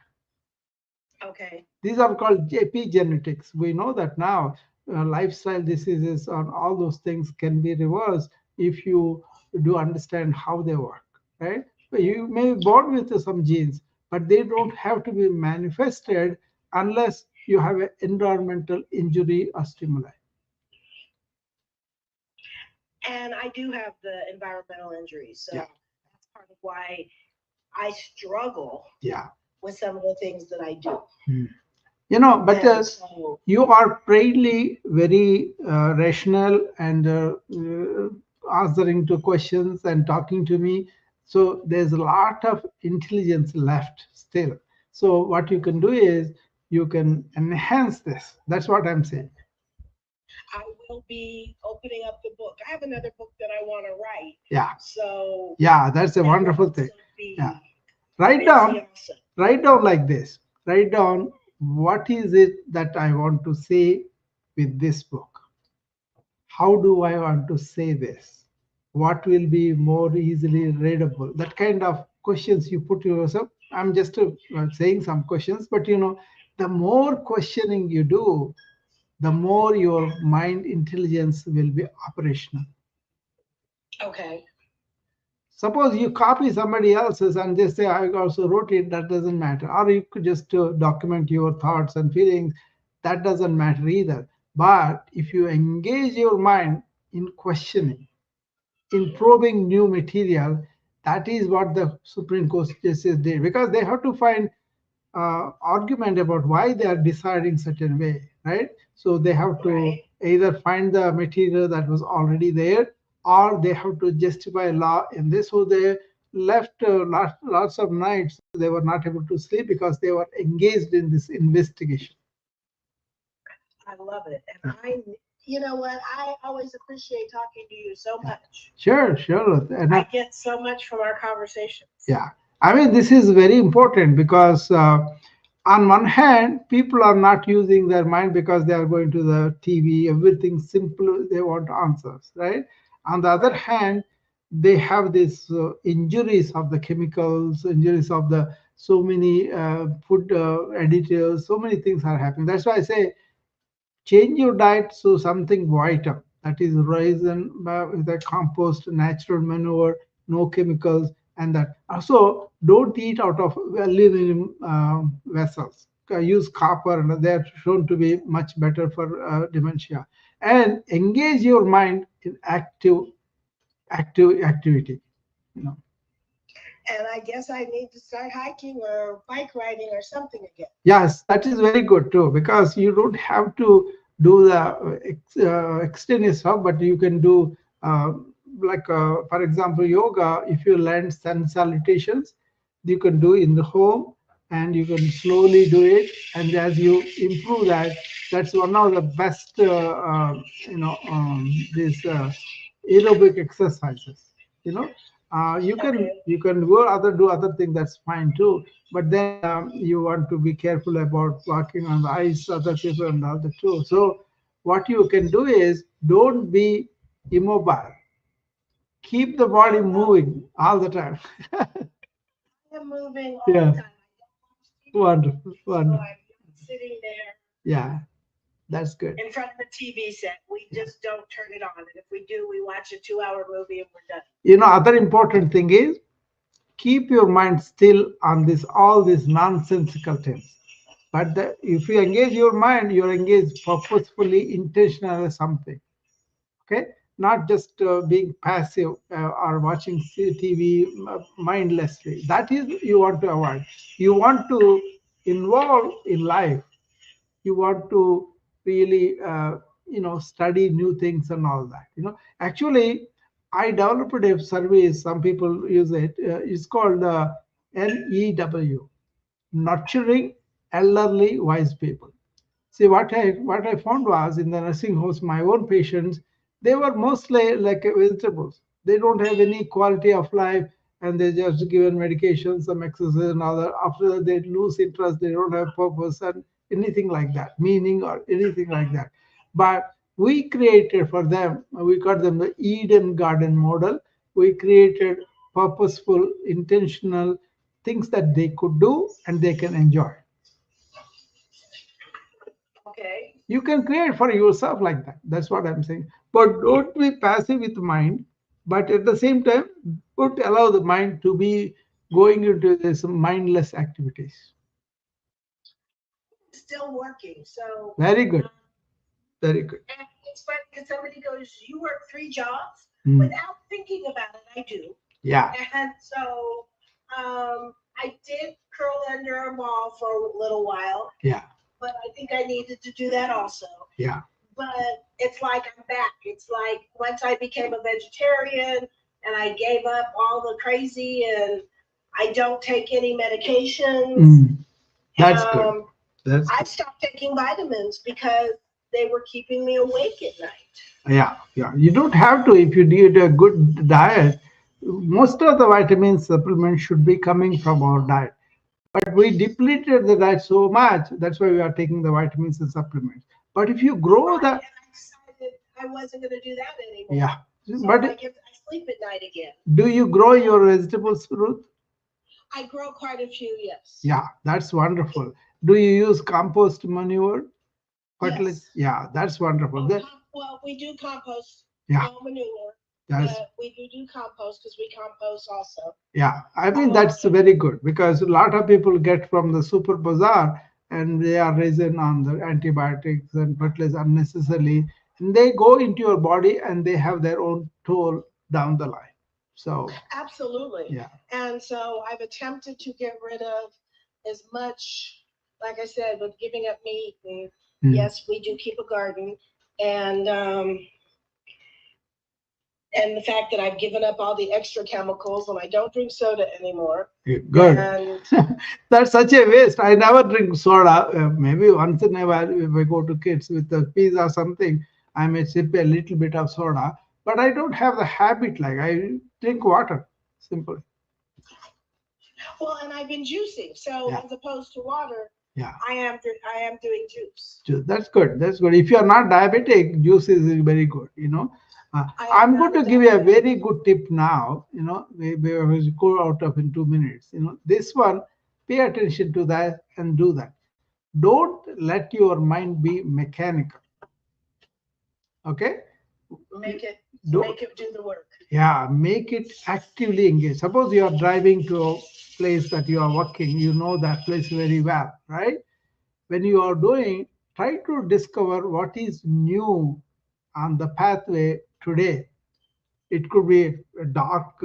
Speaker 2: Okay.
Speaker 1: These are called epigenetics. We know that now. Lifestyle diseases and all those things can be reversed if you do understand how they work, right? But you may be born with some genes, but they don't have to be manifested unless you have an environmental injury or stimuli.
Speaker 2: And I do have the environmental injuries, so
Speaker 1: Yeah.
Speaker 2: that's part of why I struggle.
Speaker 1: Yeah.
Speaker 2: With some of the things that I do.
Speaker 1: But you are plainly very rational and answering to questions and talking to me. So there's a lot of intelligence left still. So what you can do is you can enhance this. That's what I'm saying.
Speaker 2: I will be opening up the book. I have another book that I want to write.
Speaker 1: Yeah.
Speaker 2: So
Speaker 1: yeah, that's a wonderful thing. Yeah. Write down like this. Write down what is it that I want to say with this book. How do I want to say this? What will be more easily readable? That kind of questions you put yourself. I'm just saying some questions, but the more questioning you do, the more your mind intelligence will be operational.
Speaker 2: Okay.
Speaker 1: Suppose you copy somebody else's and they say, I also wrote it, that doesn't matter. Or you could just document your thoughts and feelings, that doesn't matter either. But if you engage your mind in questioning, in probing new material, That is what the Supreme Court justices did, because they have to find argument about why they are deciding certain way, right? So they have to either find the material that was already there, or they have to justify law in this. So they left lots of nights they were not able to sleep because they were engaged in this investigation.
Speaker 2: I love it. And you know what? I always appreciate talking to you so much.
Speaker 1: Sure, sure. And
Speaker 2: I get so much from our conversations.
Speaker 1: Yeah, I mean, this is very important because on one hand, people are not using their mind because they are going to the TV, everything simple, they want answers, right? On the other hand, they have these injuries of the chemicals, injuries of the so many food additives, so many things are happening. That's why I say change your diet to something vital, that is raisin with a compost, natural manure, no chemicals, and that. Also, don't eat out of aluminum vessels. Use copper, and they are shown to be much better for dementia. And engage your mind in active activity. You know.
Speaker 2: And I guess I need to start hiking or bike riding or something again.
Speaker 1: Yes, that is very good too, because you don't have to do the extraneous stuff, but you can do for example, yoga. If you learn sun salutations, you can do in the home, and you can slowly do it. And as you improve that, that's one of the best, these aerobic exercises. You know, you can go other do other things. That's fine too, but then you want to be careful about walking on the ice, other people and all that too. So what you can do is don't be immobile. Keep the body moving all the time.
Speaker 2: I'm moving all
Speaker 1: Yeah.
Speaker 2: the time.
Speaker 1: Wonderful,
Speaker 2: So
Speaker 1: wonderful.
Speaker 2: I'm sitting there
Speaker 1: Yeah, that's good.
Speaker 2: in front of the TV set. We just don't turn it on. And if we do, we watch a 2-hour movie and we're done.
Speaker 1: Other important thing is keep your mind still on this all these nonsensical things. But if you engage your mind, you're engaged purposefully, intentionally something. Okay, not just being passive or watching TV mindlessly. That is you want to avoid. You want to involve in life. You want to really study new things and all that. Actually, I developed a service. Some people use it. It's called NEW, nurturing elderly wise people. See, what I found was in the nursing homes, my own patients, they were mostly like vegetables. They don't have any quality of life, and they just given medication, some exercise, and all that. After that, they lose interest. They don't have purpose and anything like that, meaning or anything like that. But we created for them. We called them the Eden Garden model. We created purposeful, intentional things that they could do and they can enjoy.
Speaker 2: Okay.
Speaker 1: You can create for yourself like that. That's what I'm saying. But don't be passive with mind, but at the same time, don't allow the mind to be going into this mindless activities.
Speaker 2: Still working. So
Speaker 1: very good. Very good.
Speaker 2: And it's funny because somebody goes, "You work 3 jobs?" Without thinking about it, I do.
Speaker 1: Yeah.
Speaker 2: And so I did curl under a wall for a little while.
Speaker 1: Yeah.
Speaker 2: But I think I needed to do that also.
Speaker 1: Yeah.
Speaker 2: But it's like I'm back. It's like once I became a vegetarian and I gave up all the crazy and I don't take any medications.
Speaker 1: That's good.
Speaker 2: I stopped taking vitamins because they were keeping me awake at night.
Speaker 1: Yeah, yeah. You don't have to if you eat a good diet. Most of the vitamin supplements should be coming from our diet. But we depleted the diet so much, that's why we are taking the vitamins and supplements. But if you grow the.
Speaker 2: And I decided I wasn't going to do that anymore.
Speaker 1: Yeah.
Speaker 2: So
Speaker 1: But
Speaker 2: I sleep at night again.
Speaker 1: Do you grow your vegetables, Ruth?
Speaker 2: I grow quite a few, yes.
Speaker 1: Yeah, that's wonderful. Do you use compost manure?
Speaker 2: Yes.
Speaker 1: Yeah, that's wonderful.
Speaker 2: Well, we do compost.
Speaker 1: Yeah.
Speaker 2: No manure.
Speaker 1: Yes.
Speaker 2: We do compost because we compost also.
Speaker 1: Yeah, I mean that's very good because a lot of people get from the super bazaar and they are raising on the antibiotics and fertilizer unnecessarily, and they go into your body and they have their own toll down the line. So
Speaker 2: absolutely.
Speaker 1: yeah.
Speaker 2: And so I've attempted to get rid of as much, like I said, with giving up meat. And yes, we do keep a garden, and the fact that I've given up all the extra chemicals and I don't drink soda anymore.
Speaker 1: Good.
Speaker 2: And
Speaker 1: that's such a waste. I never drink soda. Maybe once in a while, if I go to kids with a pizza or something, I may sip a little bit of soda. But I don't have the habit like I drink water. Simple.
Speaker 2: Well, and I've been juicing, so as opposed to water, I am doing juice.
Speaker 1: That's good. That's good. If you are not diabetic, juice is very good. I'm going to give you a very good tip now. We will go out of in 2 minutes. This one, pay attention to that and do that. Don't let your mind be mechanical. Okay?
Speaker 2: Make it do the work.
Speaker 1: Yeah, make it actively engaged. Suppose you are driving to a place that you are working, you know that place very well, right? When you are doing, try to discover what is new on the pathway today. It could be a dark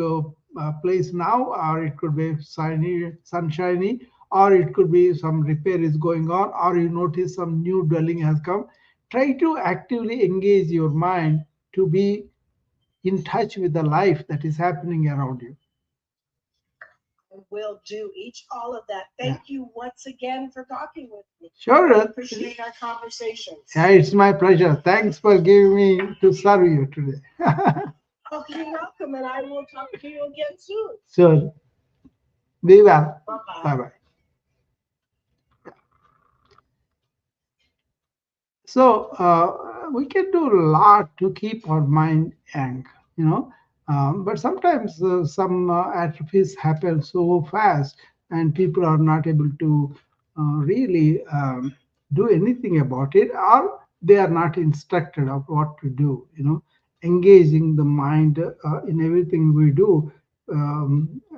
Speaker 1: place now, or it could be sunshiny, or it could be some repair is going on, or you notice some new dwelling has come. Try to actively engage your mind to be in touch with the life that is happening around you.
Speaker 2: Will do all of that. Thank you once again for talking with me.
Speaker 1: Sure.
Speaker 2: I appreciate our conversations.
Speaker 1: Yeah, it's my pleasure. Thanks for giving me to serve you today.
Speaker 2: Oh, you're welcome, and I will talk to you again soon.
Speaker 1: Sure. Be well. Bye bye. So we can do a lot to keep our mind young, you know. But sometimes some atrophies happen so fast, and people are not able to really do anything about it, or they are not instructed of what to do. Engaging the mind in everything we do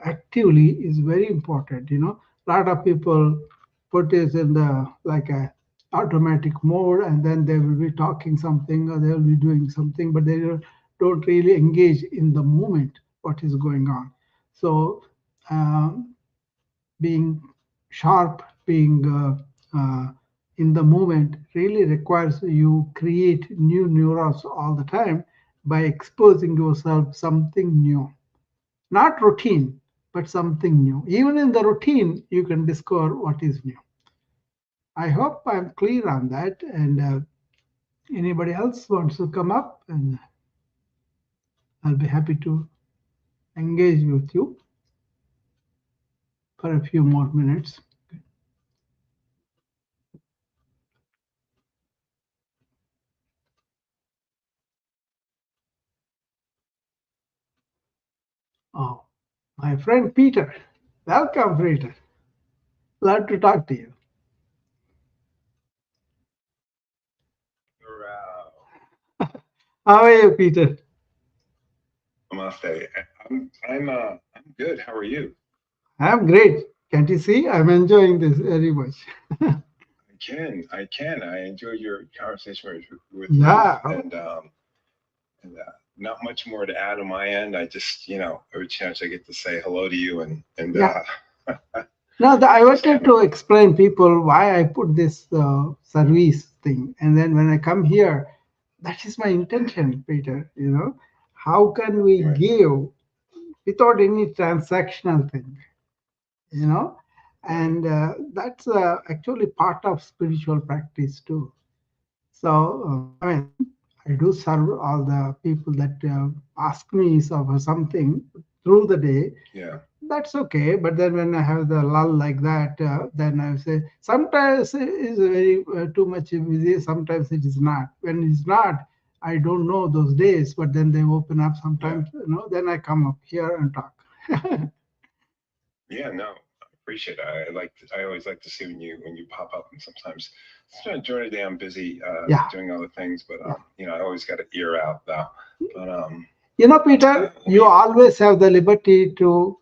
Speaker 1: actively is very important. A lot of people put it in the like a automatic mode, and then they will be talking something or they will be doing something, but they don't really engage in the moment what is going on. So being sharp, being in the moment really requires you create new neurons all the time by exposing yourself something new, not routine, but something new. Even in the routine you can discover what is new. I hope I'm clear on that. And anybody else wants to come up, and I'll be happy to engage with you for a few more minutes. Oh, my friend Peter. Welcome, Peter. Glad to talk to you. How are you, Peter?
Speaker 3: Namaste. I'm good. How are you?
Speaker 1: I'm great. Can't you see? I'm enjoying this very much.
Speaker 3: I can. I enjoy your conversation with
Speaker 1: Yeah.
Speaker 3: Ruth, and not much more to add on my end. I just, every chance I get to say hello to you and
Speaker 1: yeah. Now, I wanted to explain people why I put this service thing, and then when I come here, that is my intention, Peter. How can we give without any transactional thing? And that's actually part of spiritual practice too. So, I mean, I do serve all the people that ask me for something through the day.
Speaker 3: Yeah.
Speaker 1: That's okay. But then when I have the lull like that, then I say sometimes it is very too much busy. Sometimes it is not. When it's not, I don't know those days. But then they open up sometimes. Then I come up here and talk.
Speaker 3: Yeah. No. Appreciate it. I always like to see when you pop up, and sometimes during the day I'm busy doing other things, but I always got an ear out though. But
Speaker 1: Peter, you always have the liberty to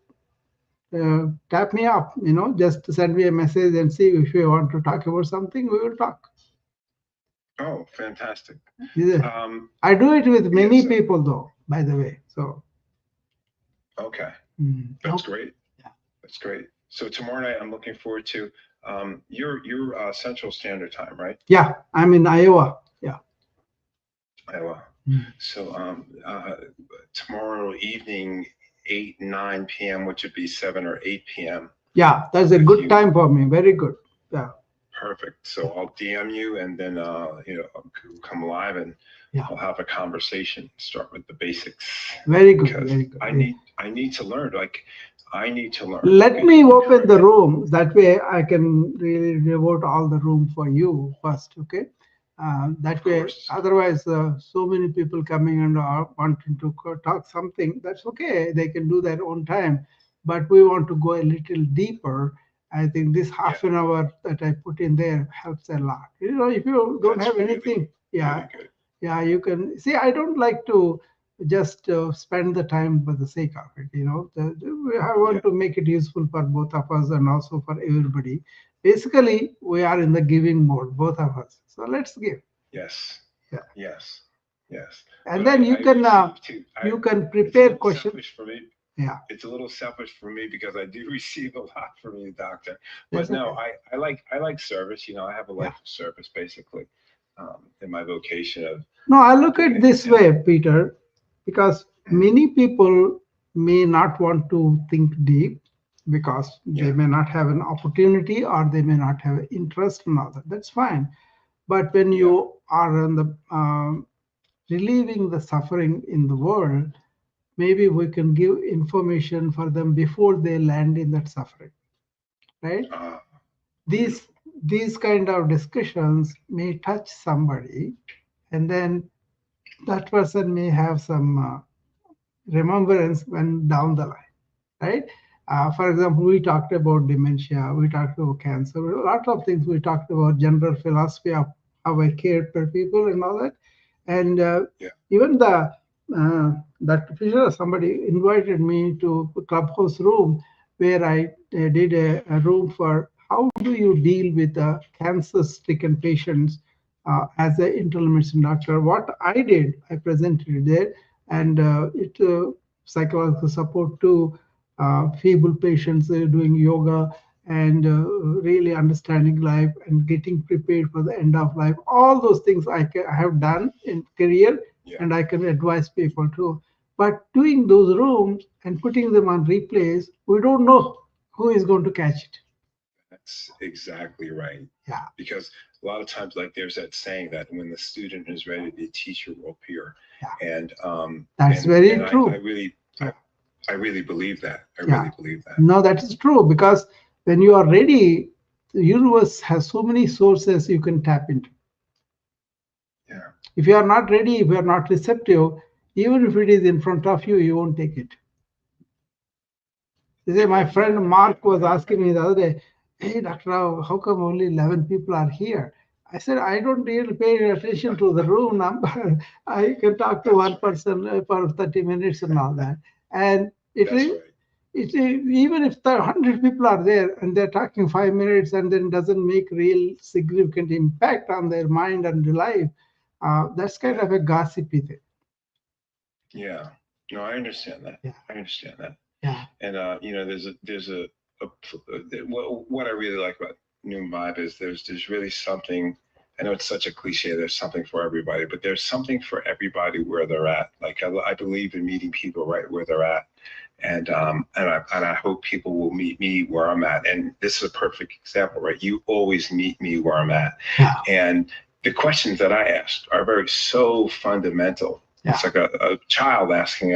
Speaker 1: tap me up. Just send me a message and see if you want to talk about something. We will talk.
Speaker 3: Oh, fantastic!
Speaker 1: I do it with many people, though. By the way, so.
Speaker 3: Okay,
Speaker 1: That's
Speaker 3: great.
Speaker 1: Yeah.
Speaker 3: That's great. So tomorrow night, I'm looking forward to your Central Standard Time, right?
Speaker 1: Yeah, I'm in Iowa. Yeah.
Speaker 3: Iowa.
Speaker 1: Mm.
Speaker 3: So tomorrow evening, 8, 9 p.m., which would be 7 or 8 p.m.
Speaker 1: Yeah, that's a good time for me. Very good. Yeah.
Speaker 3: Perfect. So I'll DM you, and then I'll come live, and I'll have a conversation. Start with the basics.
Speaker 1: Very good. Very good.
Speaker 3: I need to learn. I need to learn.
Speaker 1: Let me open the room. That way I can really devote all the room for you first. Okay. That way, otherwise, so many people coming and are wanting to talk something. That's okay. They can do their own time. But we want to go a little deeper. I think this half an hour that I put in there helps a lot. If you don't have anything, yeah, you can see. I don't like to just spend the time for the sake of it. I want to make it useful for both of us and also for everybody. Basically, we are in the giving mode, both of us. So let's give.
Speaker 3: Yes.
Speaker 1: Yeah.
Speaker 3: Yes. Yes.
Speaker 1: And then you can prepare questions.
Speaker 3: For me.
Speaker 1: Yeah.
Speaker 3: It's a little selfish for me because I do receive a lot from you, doctor. But no, I like service. I have a life of service, basically, in my vocation of.
Speaker 1: No, I look at this way, Peter, because many people may not want to think deep because they may not have an opportunity or they may not have interest in all that. That's fine. But when you are on the relieving the suffering in the world, maybe we can give information for them before they land in that suffering, right? These kind of discussions may touch somebody, and then that person may have some remembrance when down the line, right? For example, we talked about dementia, we talked about cancer, a lot of things. We talked about general philosophy of how I cared for people and all that. And even that Fisher, somebody invited me to a clubhouse room where I did a room for how do you deal with cancer-stricken patients as an internal medicine doctor. What I did, I presented it there, and it psychological support to feeble patients doing yoga and really understanding life and getting prepared for the end of life. All those things I have done in career, and I can advise people too. But doing those rooms and putting them on replays, we don't know who is going to catch it.
Speaker 3: That's exactly right.
Speaker 1: Yeah.
Speaker 3: Because a lot of times, there's that saying that when the student is ready, the teacher will appear.
Speaker 1: Yeah.
Speaker 3: And
Speaker 1: that's very true.
Speaker 3: I really believe that. I really believe that.
Speaker 1: No, that is true, because when you are ready, the universe has so many sources you can tap into.
Speaker 3: Yeah.
Speaker 1: If you are not ready, if you are not receptive, even if it is in front of you, you won't take it. My friend Mark was asking me the other day, "Hey, Dr. Rao, how come only 11 people are here?" I said, "I don't really pay attention to the room number. I can talk to one person for 30 minutes and all that." And even if 100 people are there and they're talking 5 minutes and then doesn't make real significant impact on their mind and their life, that's kind of a gossipy thing.
Speaker 3: Yeah. No, I understand that.
Speaker 1: Yeah.
Speaker 3: I understand that.
Speaker 1: Yeah.
Speaker 3: And what I really like about New Vibe is there's really something. I know it's such a cliche. There's something for everybody, but there's something for everybody where they're at. I believe in meeting people right where they're at, and I hope people will meet me where I'm at. And this is a perfect example, right? You always meet me where I'm at, and the questions that I ask are so fundamental. Yeah. It's like a child asking,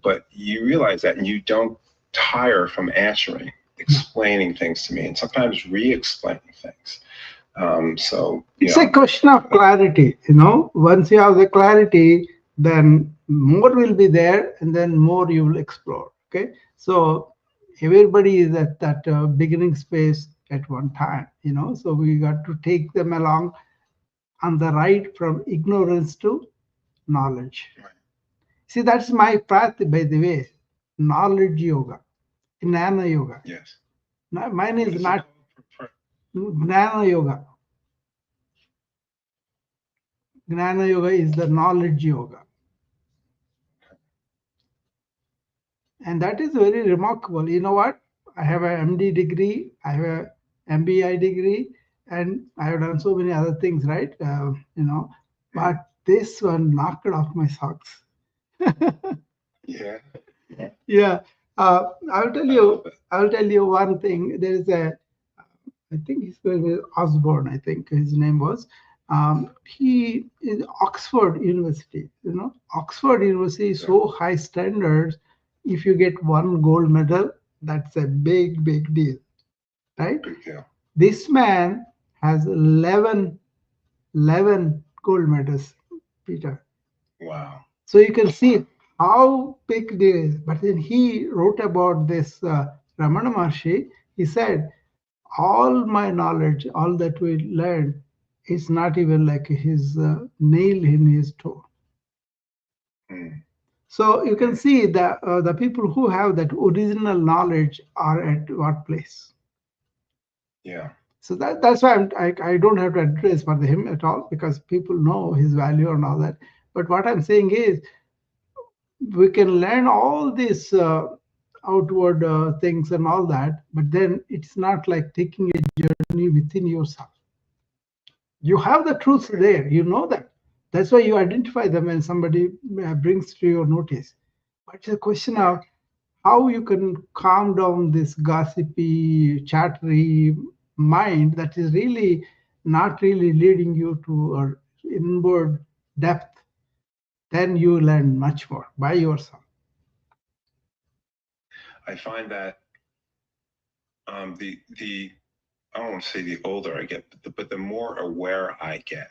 Speaker 3: but you realize that, and you don't tire from answering, explaining things to me, and sometimes re-explaining things. So
Speaker 1: it's a question of clarity. Once you have the clarity, then more will be there, and then more you will explore. Okay, so everybody is at that beginning space at one time. So we got to take them along on the ride from ignorance to knowledge.
Speaker 3: Right.
Speaker 1: See, that's my path, by the way. Knowledge yoga, Jnana yoga.
Speaker 3: Yes.
Speaker 1: Mine is not Jnana yoga. Jnana yoga is the knowledge yoga. And that is very remarkable. You know what? I have an MD degree, I have a MBI degree, and I have done so many other things, right? But this one knocked off my socks.
Speaker 3: Yeah.
Speaker 1: Yeah. I'll tell you. I'll tell you one thing. There is a. I think his name is Osborne. I think his name was. He is Oxford University. Oxford University is so high standards. If you get one gold medal, that's a big, big deal, right?
Speaker 3: Big deal.
Speaker 1: This man has 11 gold medals, Peter.
Speaker 3: Wow.
Speaker 1: So you can see how big it is. But then he wrote about this Ramana Maharshi. He said, all my knowledge, all that we learned, is not even like his nail in his toe.
Speaker 3: Mm.
Speaker 1: So you can see that the people who have that original knowledge are at what place.
Speaker 3: Yeah.
Speaker 1: So that's why I don't have to address for him at all, because people know his value and all that. But what I'm saying is, we can learn all these outward things and all that, but then it's not like taking a journey within yourself. You have the truths there, you know that. That's why you identify them when somebody brings to your notice. But it's a question of how you can calm down this gossipy, chattery mind that is really not really leading you to an inward depth. Then you learn much more by yourself.
Speaker 3: I find that the I don't want to say the older I get, but the more aware I get,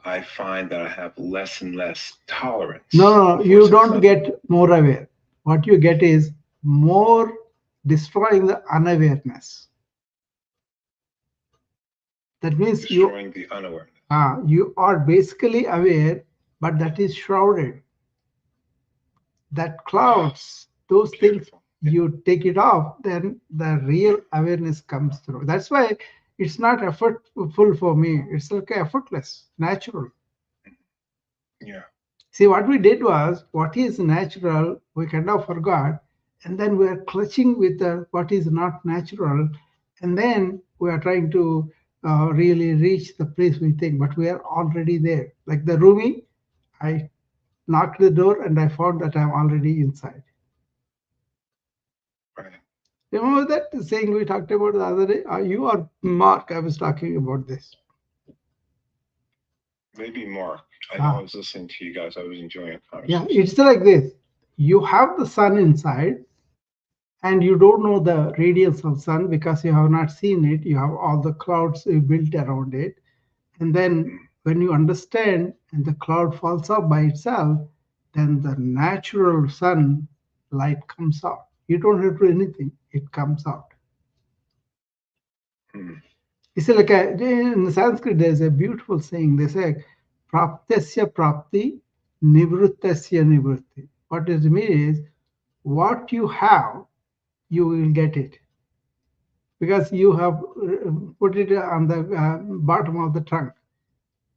Speaker 3: I find that I have less and less tolerance.
Speaker 1: No, you don't get more aware. What you get is more destroying the unawareness. That means
Speaker 3: destroying the unawareness.
Speaker 1: You are basically aware, but that is shrouded. That clouds, those things, you take it off, then the real awareness comes through. That's why it's not effortful for me. It's like effortless, natural.
Speaker 3: Yeah.
Speaker 1: See, what we did was, what is natural, we kind of forgot, and then we are clutching with what is not natural, and then we are trying to really reach the place we think, but we are already there. Like the Rumi, I knocked the door and I found that I'm already inside.
Speaker 3: Right.
Speaker 1: Remember that saying we talked about the other day? You or Mark, I was talking about this.
Speaker 3: Maybe Mark. I know I was listening to you guys. I was enjoying the conversation.
Speaker 1: Yeah, it's like this. You have the sun inside, and you don't know the radiance of sun because you have not seen it. You have all the clouds built around it. And then when you understand and the cloud falls off by itself, then the natural sun light comes out. You don't have to do anything. It comes out. It's like in Sanskrit, there's a beautiful saying. They say, praptasya prapti, nivrittasya nivritti. What it means is, what you have, you will get it. Because you have put it on the bottom of the trunk.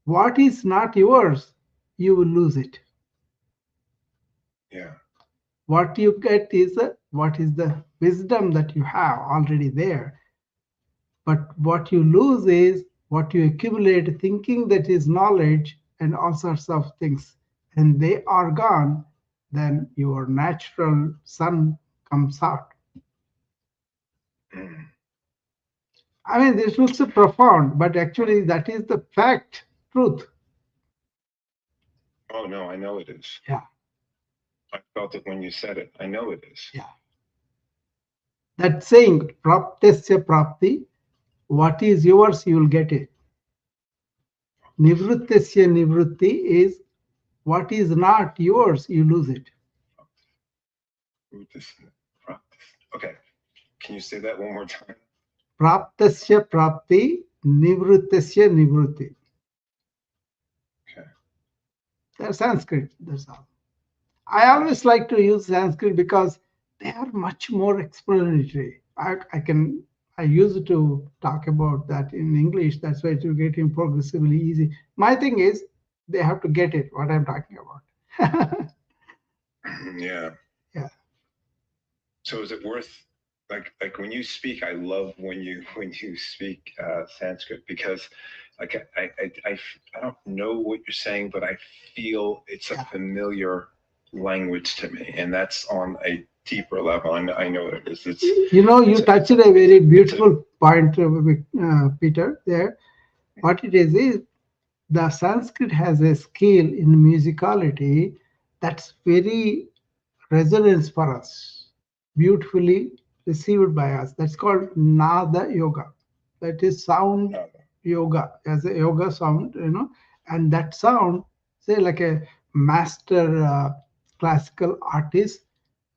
Speaker 1: What is not yours, you will lose it.
Speaker 3: Yeah.
Speaker 1: What you get is what is the wisdom that you have already there. But what you lose is what you accumulate thinking that is knowledge and all sorts of things. And they are gone, then your natural sun comes out. I mean, this looks so profound, but actually that is the fact, truth.
Speaker 3: Oh, no, I know it is.
Speaker 1: Yeah.
Speaker 3: I felt it when you said it. I know it is.
Speaker 1: Yeah. That saying, praptasya prapti, what is yours, you will get it. Nivrittasya nivritti is what is not yours, you lose it.
Speaker 3: Okay. Can you say that one more time?
Speaker 1: Praptasya prapti, nivrittasya nivritti.
Speaker 3: Okay.
Speaker 1: That's Sanskrit, that's all. I always like to use Sanskrit because they are much more explanatory. I used to talk about that in English. That's why to get in progressively easy. My thing is they have to get it what I'm talking about.
Speaker 3: Yeah.
Speaker 1: Yeah.
Speaker 3: So is it worth, like when you speak, I love when you speak Sanskrit, because like I don't know what you're saying, but I feel it's a familiar language to me, and that's on a deeper level. I know what it is. It's
Speaker 1: you touched a very beautiful point, Peter. There, what it is the Sanskrit has a scale in musicality that's very resonance for us, beautifully received by us. That's called Nada Yoga. That is sound yoga, as a yoga sound, and that sound, say like a master classical artist,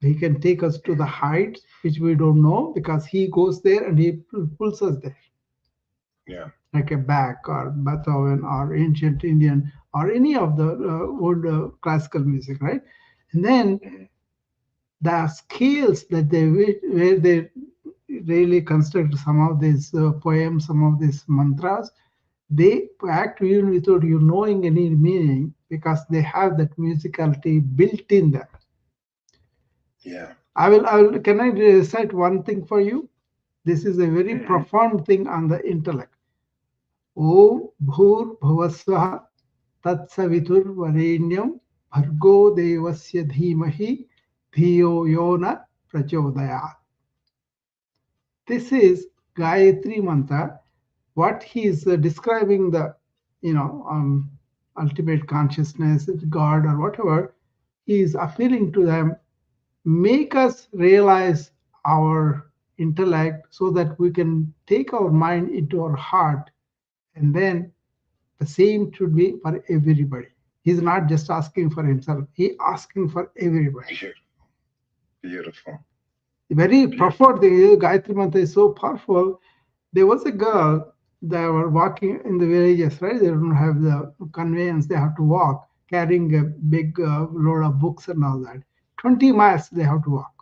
Speaker 1: he can take us to the heights which we don't know because he goes there and he pulls us there.
Speaker 3: Yeah.
Speaker 1: Like a Bach or Beethoven or ancient Indian or any of the old classical music, right? And then the scales that where they really construct some of these poems, some of these mantras, they act even without you knowing any meaning because they have that musicality built in them.
Speaker 3: Yeah.
Speaker 1: I will. Can I recite one thing for you? This is a very profound thing on the intellect. Om Bhur Bhuvasvaha Tatsaviturvarenyam Bhargo Devasya Dhimahi Dhiyo Yona Prachodayat. This is Gayatri Mantra. What he is describing the, ultimate consciousness, God or whatever, he is appealing to them, make us realize our intellect so that we can take our mind into our heart, and then the same should be for everybody. He's not just asking for himself, he asking for everybody.
Speaker 3: Beautiful.
Speaker 1: Very profound thing. Gayatri Mantra is so powerful. There was a girl, they were walking in the villages, right? They don't have the conveyance, they have to walk, carrying a big load of books and all that. 20 miles they have to walk,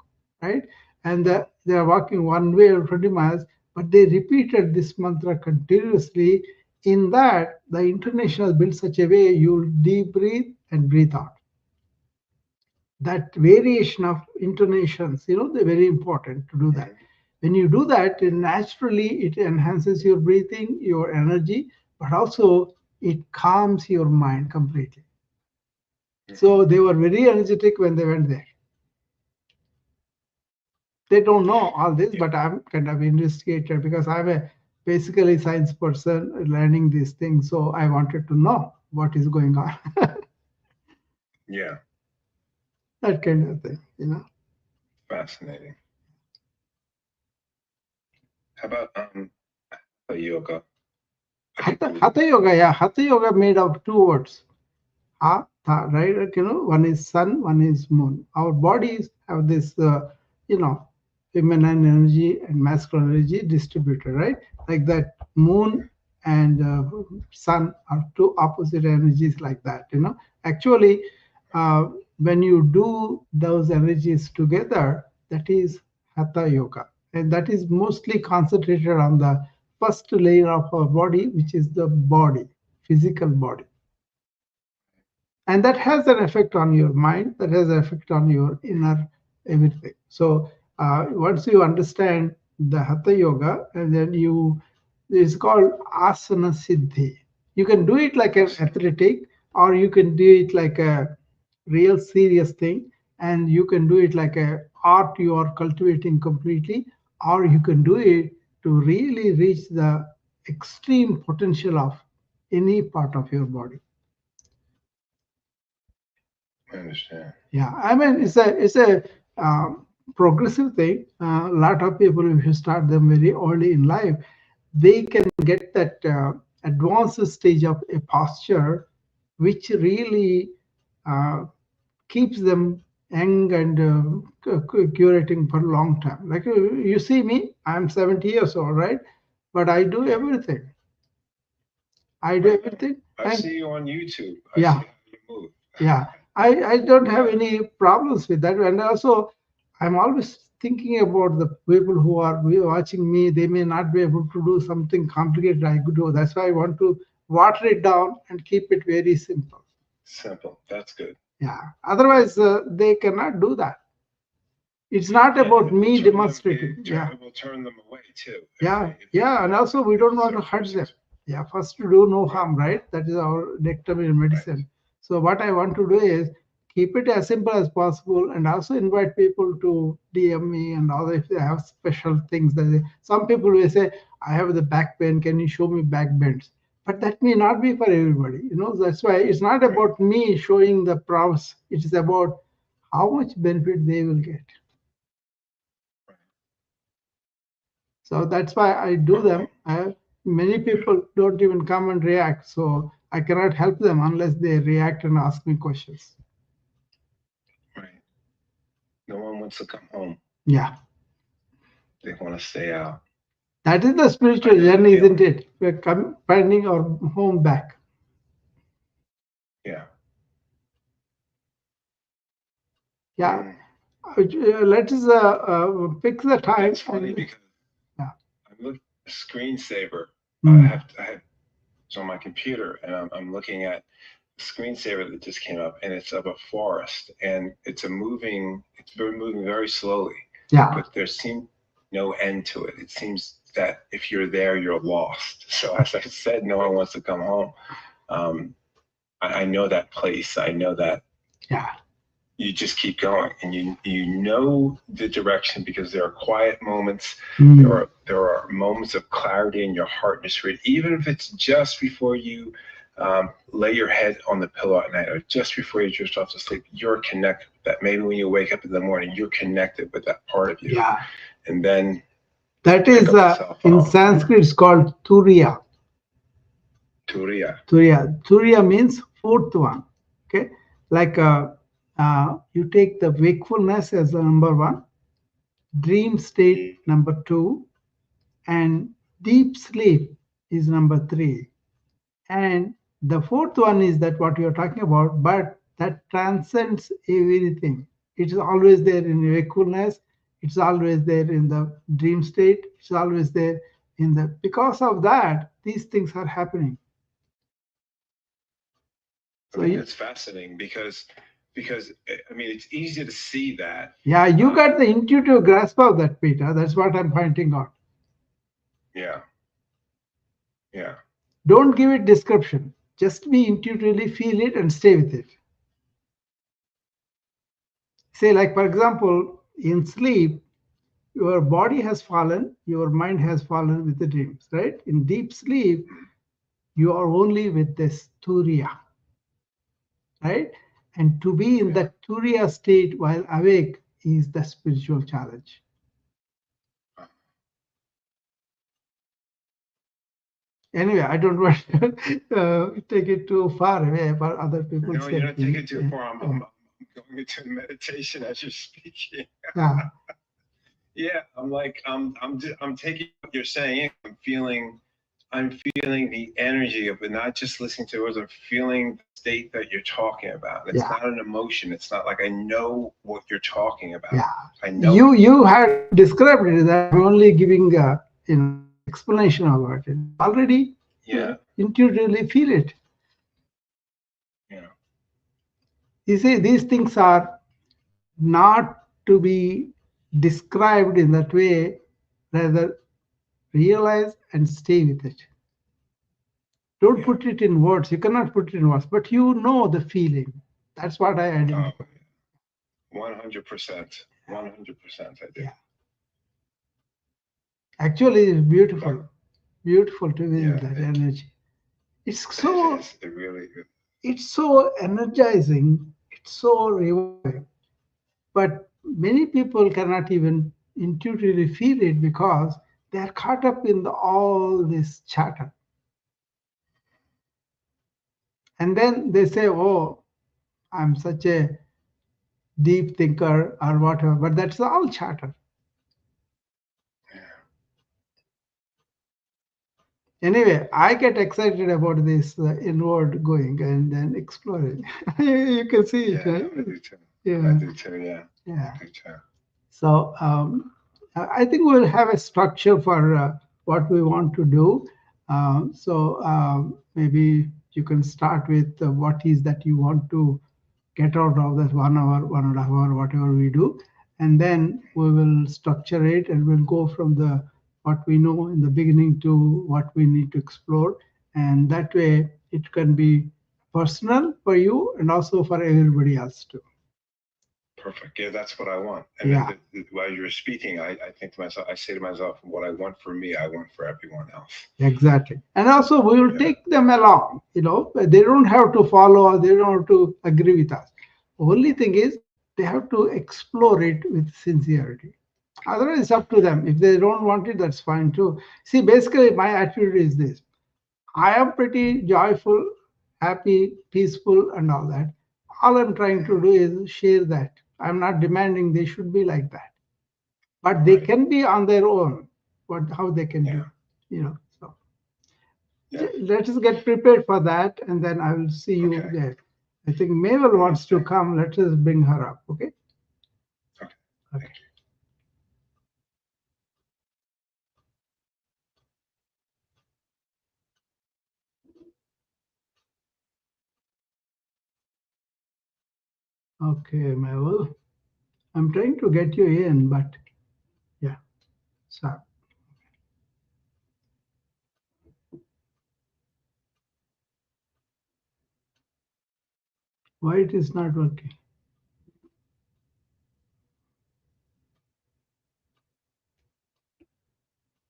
Speaker 1: right? And they are walking one way or 20 miles, but they repeated this mantra continuously. In that, the intonation is built such a way you'll deep breathe and breathe out. That variation of intonations, they're very important to do that. When you do that, naturally it enhances your breathing, your energy, but also it calms your mind completely. So they were very energetic when they went there. They don't know all this, but I'm kind of investigator because I'm a basically science person learning these things. So I wanted to know what is going on.
Speaker 3: Yeah.
Speaker 1: That kind of thing.
Speaker 3: Fascinating. How about yoga?
Speaker 1: Hatha yoga, yeah. Hatha yoga made of two words. Ha, tha, right? Like, one is sun, one is moon. Our bodies have this, feminine energy and masculine energy distributed, right? Like that moon and sun are two opposite energies like that. Actually, when you do those energies together, that is Hatha Yoga. And that is mostly concentrated on the first layer of our body, which is the body, physical body. And that has an effect on your mind, that has an effect on your inner everything. So once you understand the Hatha Yoga, and then it's called Asana Siddhi. You can do it like an athletic, or you can do it like a real serious thing, and you can do it like a art you are cultivating completely, or you can do it to really reach the extreme potential of any part of your body.
Speaker 3: I understand.
Speaker 1: Yeah, I mean it's a progressive thing. A lot of people, if you start them very early in life, they can get that advanced stage of a posture, which really keeps them young and curating for a long time. Like you see me, I'm 70 years old, right? But I do everything. I do everything.
Speaker 3: I see you on YouTube.
Speaker 1: Yeah.
Speaker 3: See how you move.
Speaker 1: Yeah, I don't have any problems with that. And also, I'm always thinking about the people who are watching me. They may not be able to do something complicated I could do. That's why I want to water it down and keep it very simple.
Speaker 3: Simple. That's good.
Speaker 1: Yeah. Otherwise, they cannot do that. It's not about me demonstrating.
Speaker 3: It will turn them away too.
Speaker 1: And also we don't want to hurt them. First to do no harm, right? That is our dictum in medicine. Right. So what I want to do is keep it as simple as possible, and also invite people to DM me and all if they have special things that some people will say, I have the back pain, can you show me back bends? But that may not be for everybody. That's why it's not about me showing the prowess. It is about how much benefit they will get. So that's why I do them. Many people don't even come and react. So I cannot help them unless they react and ask me questions.
Speaker 3: Right. No one wants to come home.
Speaker 1: Yeah.
Speaker 3: They want to stay out.
Speaker 1: That is the spiritual journey, isn't it? We're finding our home back.
Speaker 3: Yeah.
Speaker 1: Yeah. Let us fix the time.
Speaker 3: It's funny because I'm looking at a screensaver. I have it's on my computer, and I'm looking at a screensaver that just came up, and it's of a forest, and it's moving very slowly.
Speaker 1: Yeah.
Speaker 3: But there seems no end to it. It seems that if you're there, you're lost. So as I said, no one wants to come home. I know that place. I know that.
Speaker 1: Yeah.
Speaker 3: You just keep going, and you know the direction because there are quiet moments. There are moments of clarity in your heart, just read, even if it's just before you lay your head on the pillow at night, or just before you drift off to sleep. You're connected with that. Maybe when you wake up in the morning, you're connected with that part of you.
Speaker 1: Yeah.
Speaker 3: And then
Speaker 1: that is in Sanskrit it's called Turiya. Turiya means fourth one. Okay, like you take the wakefulness as the number one, dream state number two, and deep sleep is number three. And the fourth one is that what you're talking about, but that transcends everything. It is always there in wakefulness. It's always there in the dream state. It's always there in the. Because of that, these things are happening.
Speaker 3: So it's fascinating because I mean it's easy to see that.
Speaker 1: Yeah, you got the intuitive grasp of that, Peter. That's what I'm pointing out.
Speaker 3: Yeah.
Speaker 1: Don't give it description. Just be intuitively feel it and stay with it. Say, like for example, in sleep, your body has fallen, your mind has fallen with the dreams, right? In deep sleep, you are only with this Turiya, right? And to be in that Turiya state while awake is the spiritual challenge. Anyway, I don't want to take it too far away for other people.
Speaker 3: No, you're not taking it too far. I'm going into meditation as you're speaking. Yeah, I'm taking what you're saying. I'm feeling the energy of it, not just listening to words. I'm feeling the state that you're talking about. It's not an emotion. It's not like I know what you're talking about.
Speaker 1: Yeah.
Speaker 3: I know.
Speaker 1: You had described it that I'm only giving explanation about it. Already intuitively feel it.
Speaker 3: Yeah.
Speaker 1: You see, these things are not to be described in that way, rather realize and stay with it. Don't put it in words. You cannot put it in words, but you know the feeling. That's what I identify.
Speaker 3: 100%. 100% I do.
Speaker 1: Yeah. Actually, it's beautiful. Beautiful to feel that energy. It's so.
Speaker 3: It really is.
Speaker 1: It's so energizing. It's so rewarding. But many people cannot even intuitively feel it because they are caught up in all this chatter. And then they say, oh, I'm such a deep thinker or whatever, but that's all chatter. Anyway, I get excited about this inward going and then exploring. You can see it, right?
Speaker 3: I do too. I do too,
Speaker 1: Yeah.
Speaker 3: I do too.
Speaker 1: So I think we'll have a structure for what we want to do. Maybe you can start with what is that you want to get out of that 1 hour, 1.5 hour, whatever we do. and then we will structure it and we'll go from the what we know in the beginning to what we need to explore. And that way it can be personal for you and also for everybody else too.
Speaker 3: Perfect. Yeah, that's what I want. And
Speaker 1: Yeah.
Speaker 3: while you're speaking, I think to myself, I say to myself, what I want for me, I want for everyone else.
Speaker 1: Exactly. And also we will take them along, they don't have to follow or they don't have to agree with us. Only thing is they have to explore it with sincerity. Otherwise, it's up to them. If they don't want it, that's fine too. See, basically, my attitude is this: I am pretty joyful, happy, peaceful, and all that. All I'm trying to do is share that. I'm not demanding they should be like that, but they can be on their own. How they can do, So let us get prepared for that, and then I will see you there. I think Mabel wants to come. Let us bring her up. Okay. Okay. Okay, Mabel. I'm trying to get you in, but yeah, so why it is not working?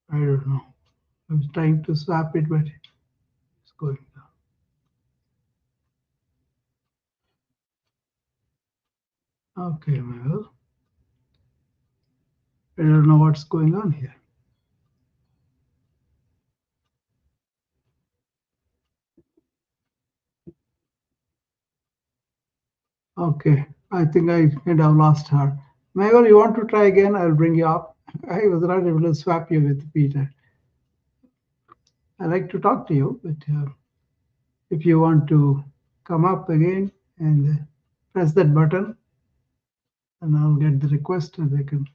Speaker 1: I don't know. I'm trying to swap it, but it's going down. Okay, Mabel. I don't know what's going on here. Okay, I think I kind of lost her. Mabel, you want to try again? I'll bring you up. I was not able to swap you with Peter. I like to talk to you, but if you want to come up again and press that button, and I'll get the request and I can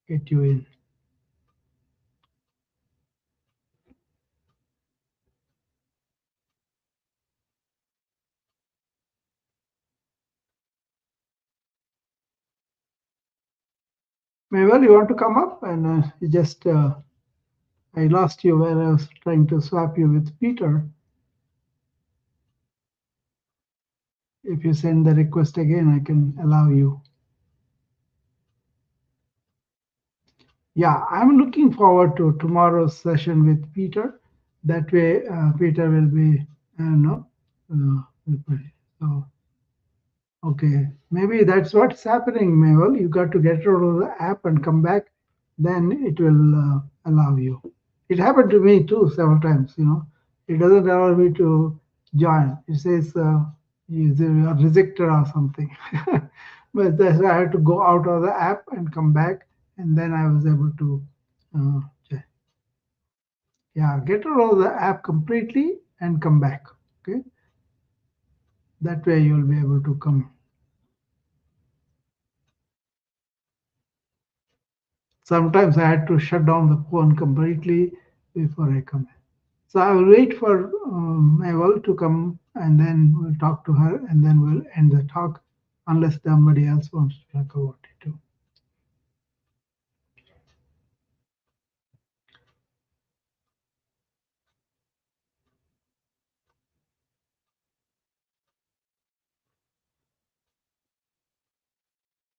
Speaker 1: get you in. Mabel, you want to come up? And you just, I lost you when I was trying to swap you with Peter. If you send the request again, I can allow you. Yeah, I'm looking forward to tomorrow's session with Peter. That way, Peter will be, no, so, okay, maybe that's what's happening, Mabel. You got to get rid of the app and come back, then it will allow you. It happened to me too several times, It doesn't allow me to join. It says you are rejected or something. But that's why I had to go out of the app and come back, and then I was able to check. Yeah, get rid of the app completely and come back. Okay, that way you'll be able to come. Sometimes I had to shut down the phone completely before I come in. So I will wait for Mabel to come and then we'll talk to her and then we'll end the talk unless somebody else wants to talk about it too.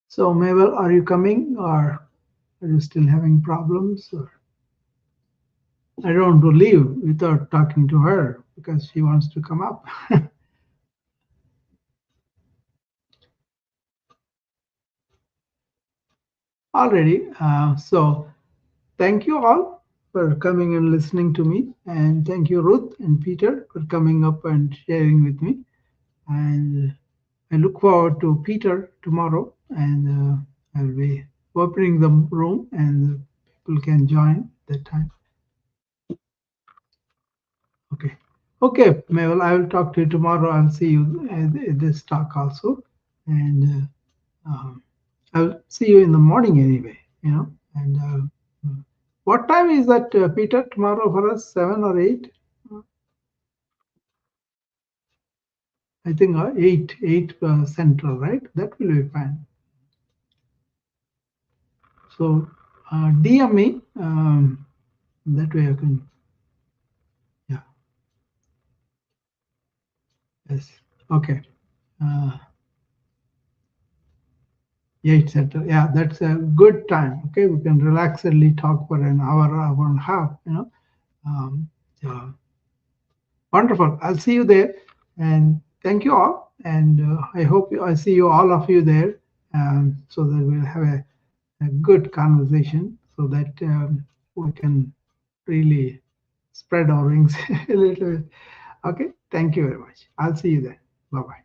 Speaker 1: So Mabel, are you coming or are you still having problems? Or I don't want to leave without talking to her because she wants to come up. Already. So thank you all for coming and listening to me. And thank you, Ruth and Peter, for coming up and sharing with me. And I look forward to Peter tomorrow. And I'll be opening the room and people can join that time. Okay. Okay, Mabel, I will talk to you tomorrow. I'll see you at this talk also. And I'll see you in the morning anyway, And what time is that, Peter, tomorrow for us? 7 or 8? I think 8 central, right? That will be fine. So DM me. That way I can. Yeah. Yes. Okay. 8 central. Yeah, that's a good time. Okay, we can relaxedly talk for an hour and a half. So wonderful. I'll see you there, and thank you all. And I hope I see you all of you there, so that we'll have a good conversation, so that we can really spread our wings a little bit. Okay. Thank you very much. I'll see you there. Bye bye.